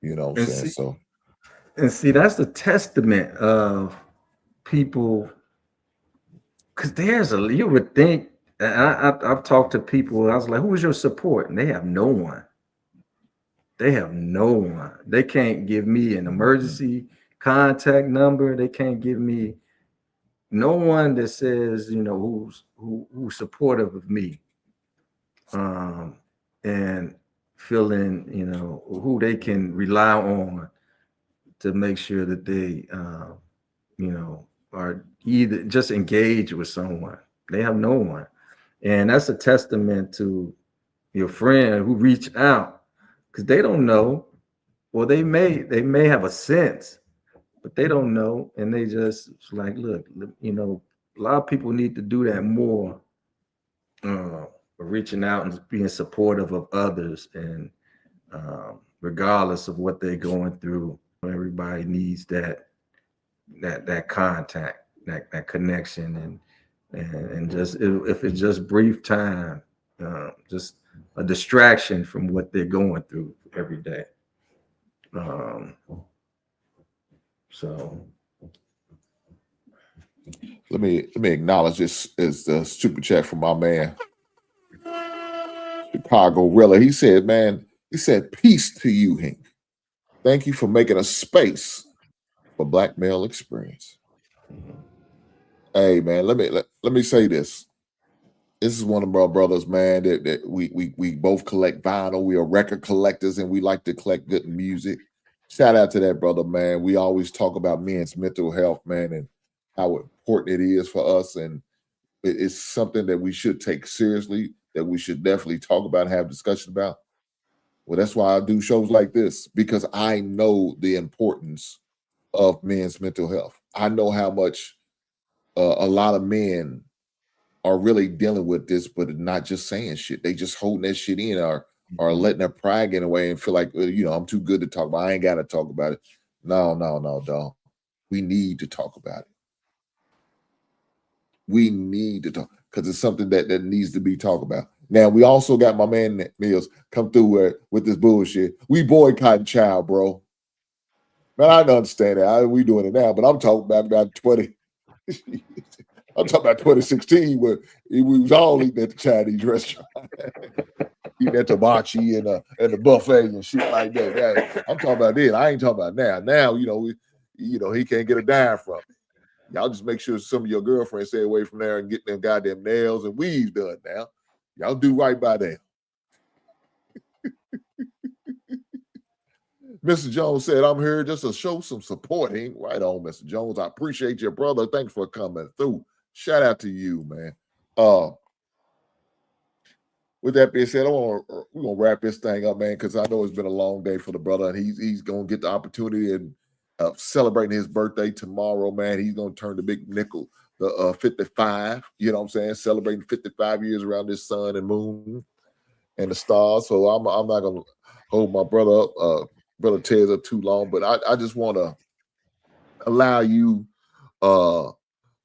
You know what I'm And saying? see, So that's the testament of people, because you would think, and I've talked to people, I was like, who is your support? And they have no one. They have no one. They can't give me an emergency contact number. They can't give me no one that says, who's supportive of me. Um, and feeling, who they can rely on to make sure that they, are either just engaged with someone. They have no one. And that's a testament to your friend who reached out because they don't know. Well, they may have a sense, but they don't know. And they just like, look, a lot of people need to do that more, reaching out and being supportive of others. And regardless of what they're going through, everybody needs that contact, that connection, and just if it's just brief time, just a distraction from what they're going through every day. Um, so let me acknowledge this as the super chat from my man Chicago Rilla. He said, man, peace to you, Hank. Thank you for making a space for Black male experience. Hey man, let me say this. This is one of our brothers, man, that we both collect vinyl. We are record collectors and we like to collect good music. Shout out to that brother, man. We always talk about men's mental health, man, and how important it is for us. And it's something that we should take seriously, that we should definitely talk about and have discussion about. Well, that's why I do shows like this, because I know the importance of men's mental health. I know how much a lot of men are really dealing with this, but not just saying shit. They just holding that shit in, or letting their pride get away and feel like, I'm too good to talk about. I ain't got to talk about it. No, no, no, dog. We need to talk about it. We need to talk because it's something that needs to be talked about. Now we also got my man Mills come through with this bullshit. We boycotting child, bro. Man, I don't understand that. We doing it now, but I'm talking about 20. I'm talking about 2016 where we was all eating at the Chinese restaurant, eating at the hibachi and the buffet and shit like that. I'm talking about then. I ain't talking about now. Now, he can't get a dime from it. Y'all just make sure some of your girlfriends stay away from there and get them goddamn nails and weaves done now. Y'all do right by them. Mr. Jones said, I'm here just to show some support. Ain't right on, Mr. Jones. I appreciate your brother. Thanks for coming through. Shout out to you, man. with that being said, we're gonna wrap this thing up, man, because I know it's been a long day for the brother, and he's gonna get the opportunity and celebrating his birthday tomorrow, man. He's gonna turn the big nickel, the 55. You know what I'm saying? Celebrating 55 years around this sun and moon and the stars. So I'm not gonna hold my brother up, brother Tez up too long, but I just want to allow you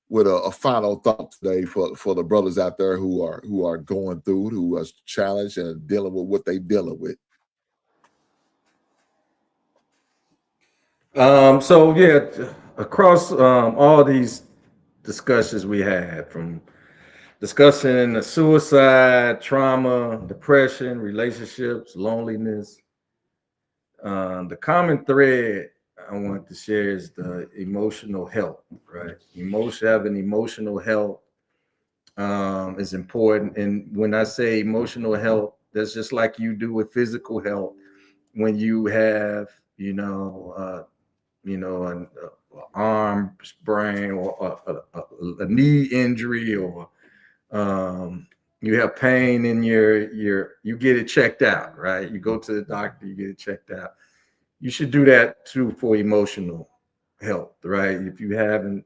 with a final thought today for the brothers out there who are going through it, who are challenged and dealing with what they dealing with. So yeah, across all these discussions we had, from discussing the suicide, trauma, depression, relationships, loneliness, the common thread I want to share is the emotional health, right? Having emotional health is important. And when I say emotional health, that's just like you do with physical health. When you have, an arm sprain or a knee injury, or you have pain in you get it checked out, right? You go to the doctor, you get it checked out. You should do that too for emotional health, right? If you having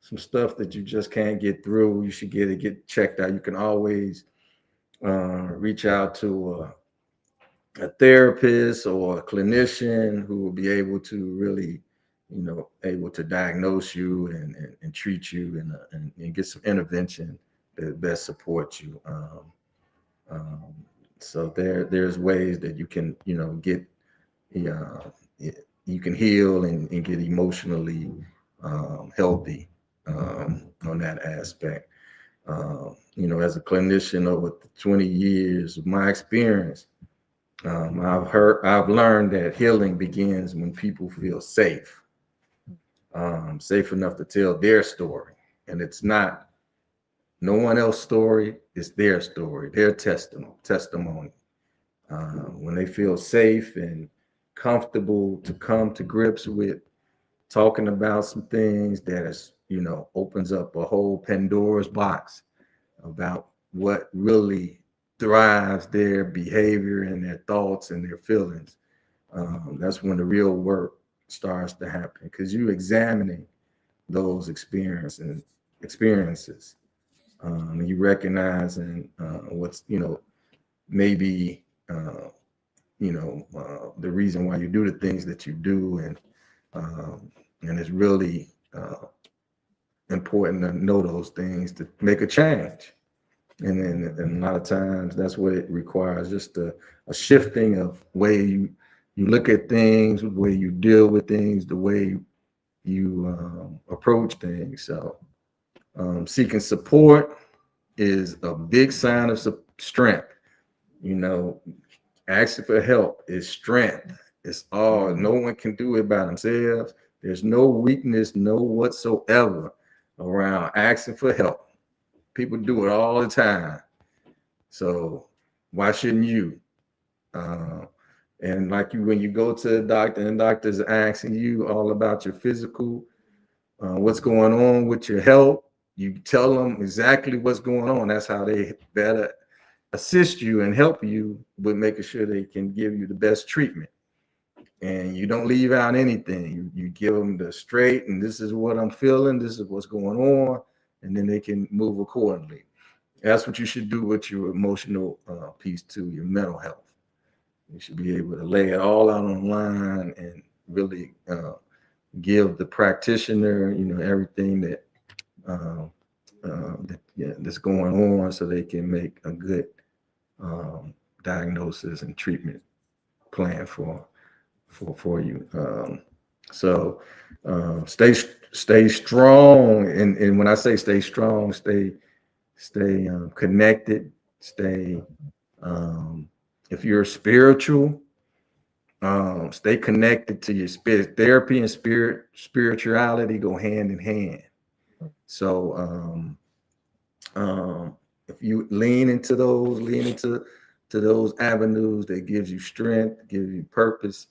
some stuff that you just can't get through, you should get checked out. You can always reach out to a therapist or a clinician who will be able to really, able to diagnose you and treat you and get some intervention that best supports you. Um, so there's ways that you can, get, uh, you can heal and get emotionally healthy on that aspect. As a clinician over 20 years of my experience, I've learned that healing begins when people feel safe, safe enough to tell their story, and it's not no one else's story; it's their story, their testimony. When they feel safe and comfortable to come to grips with talking about some things that is, opens up a whole Pandora's box about what really drives their behavior and their thoughts and their feelings. That's when the real work starts to happen, because you examining those experiences. You recognizing what's, maybe the reason why you do the things that you do, and it's really important to know those things to make a change. And a lot of times that's what it requires, just a shifting of way you look at things, the way you deal with things, the way you approach things. So seeking support is a big sign of strength. You know, asking for help is strength. It's all. No one can do it by themselves. There's no weakness, no whatsoever around asking for help. People do it all the time. So why shouldn't you? Uh, and like when you go to the doctor and the doctor's asking you all about your physical, what's going on with your health, you tell them exactly what's going on. That's how they better assist you and help you with making sure they can give you the best treatment. And you don't leave out anything. You give them the straight, and this is what I'm feeling, this is what's going on, and then they can move accordingly. That's what you should do with your emotional piece too, your mental health. You should be able to lay it all out online and really give the practitioner, everything uh, that's going on, so they can make a good diagnosis and treatment plan for you. So stay strong, and when I say stay strong, stay connected. Stay if you're spiritual, stay connected to your spirit. Therapy and spirituality go hand in hand. So if you lean into those avenues that gives you strength, gives you purpose,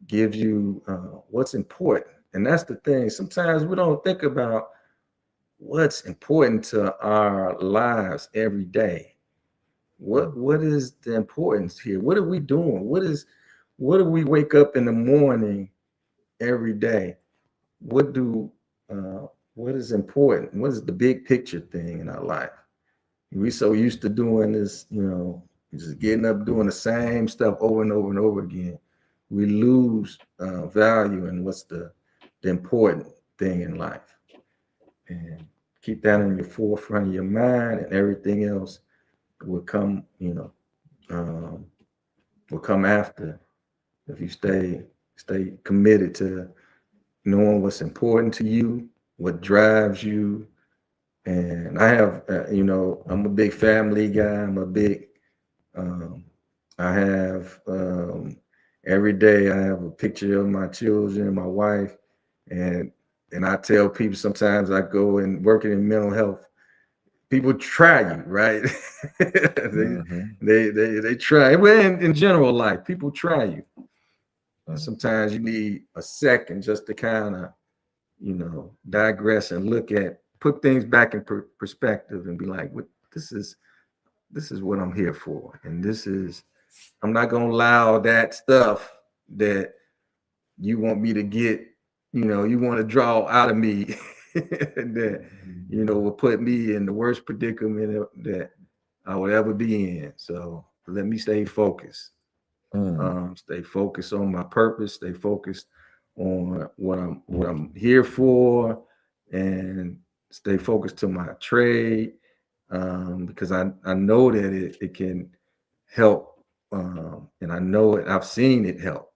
gives you what's important. And that's the thing. Sometimes we don't think about what's important to our lives every day. What is the importance here? What are we doing? What do we wake up in the morning every day? What do what is important? What is the big picture thing in our life? We so used to doing this, just getting up doing the same stuff over and over and over again. We lose value in what's the important thing in life, and keep that in your forefront of your mind, and everything else will come, um, will come after if you stay committed to knowing what's important to you, what drives you. And I have, I'm a big family guy. I'm a big, um, I have, every day I have a picture of my children, my wife, and and I tell people sometimes I go and working in mental health. People try you, right? they, Mm-hmm. they try. Well, in general life, people try you. And Mm-hmm. sometimes you need a second just to kind of, digress and put things back in perspective and be like, what this is, this is what I'm here for. And I'm not going to allow that stuff that you want me to get, you want to draw out of me that, will put me in the worst predicament that I would ever be in. So let me stay focused. Mm-hmm. Stay focused on my purpose, stay focused on what I'm here for, and stay focused to my trade, because I know that it can help, and I know it, I've seen it help.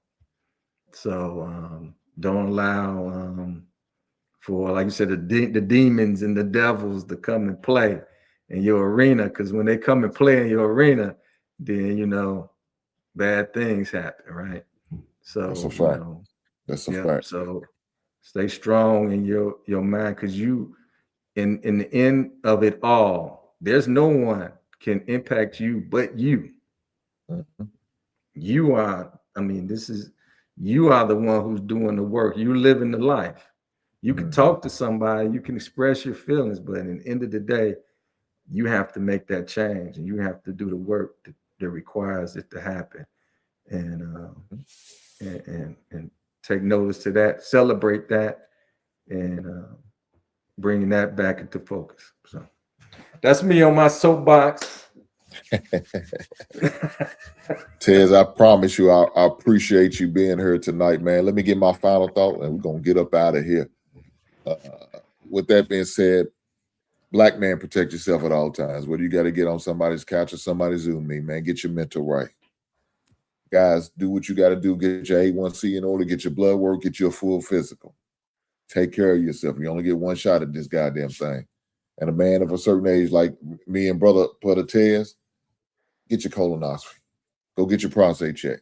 So don't allow, for, like you said, the demons and the devils to come and play in your arena, because when they come and play in your arena, then bad things happen, right? That's a So, fact. That's a yeah. fact. So stay strong in your mind, because in the end of it all, there's no one can impact you but you. Mm-hmm. You are, I mean, you are the one who's doing the work. You living the life. You can Mm-hmm. talk to somebody, you can express your feelings, but in the end of the day, you have to make that change, and you have to do the work that requires it to happen. And and take notice to that, celebrate that, and bringing that back into focus. So that's me on my soapbox. Tez, I promise you, I appreciate you being here tonight, man. Let me get my final thought, and we're gonna get up out of here. Uh, with that being said, black man, protect yourself at all times. Whether you got to get on somebody's couch or somebody's Zoom meeting, man, get your mental right. Guys, do what you got to do. Get your A1C in order. Get your blood work. Get your full physical. Take care of yourself. You only get one shot at this goddamn thing. And a man of a certain age, like me and brother Tez, get your colonoscopy. Go get your prostate check.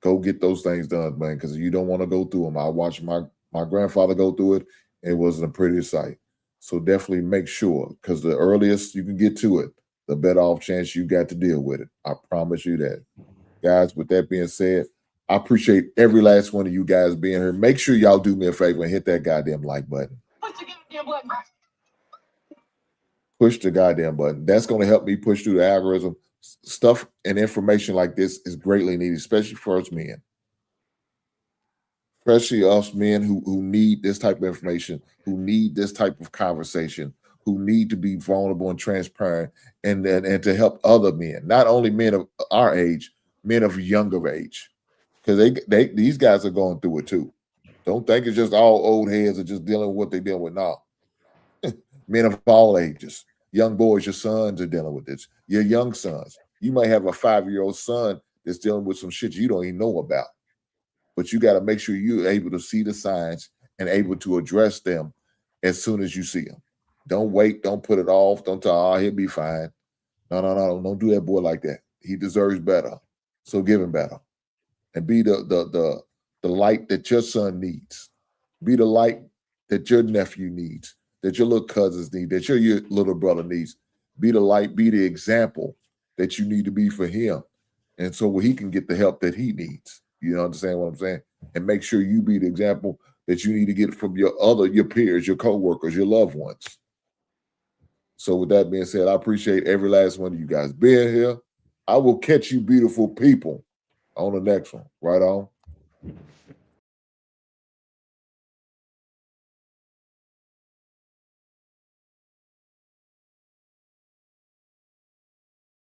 Go get those things done, man, because you don't want to go through them. I watched my grandfather go through it. It wasn't a pretty sight. So definitely make sure, because the earliest you can get to it, the better off chance you got to deal with it. I promise you that. Guys, with that being said, I appreciate every last one of you guys being here. Make sure y'all do me a favor and hit that goddamn like button. Push the goddamn button. That's going to help me push through the algorithm. Stuff and information like this is greatly needed, especially for us men. Especially us men who need this type of information, who need this type of conversation, who need to be vulnerable and transparent, and to help other men, not only men of our age, men of younger age, because these guys are going through it too. Don't think it's just all old heads are just dealing with what they're dealing with now. Men of all ages, young boys, your sons are dealing with this. Your young sons, you might have a 5-year-old son that's dealing with some shit you don't even know about, but you got to make sure you're able to see the signs and able to address them as soon as you see them. Don't wait. Don't put it off. Don't tell, oh, he'll be fine. No, no, no. Don't do that boy like that. He deserves better. So give him better. And be the light that your son needs. Be the light that your nephew needs, that your little cousins need, that your little brother needs. Be the light, be the example that you need to be for him. And so he can get the help that he needs. You understand what I'm saying? And make sure you be the example that you need to get from your peers, your coworkers, your loved ones. So with that being said, I appreciate every last one of you guys being here. I will catch you beautiful people on the next one. Right on.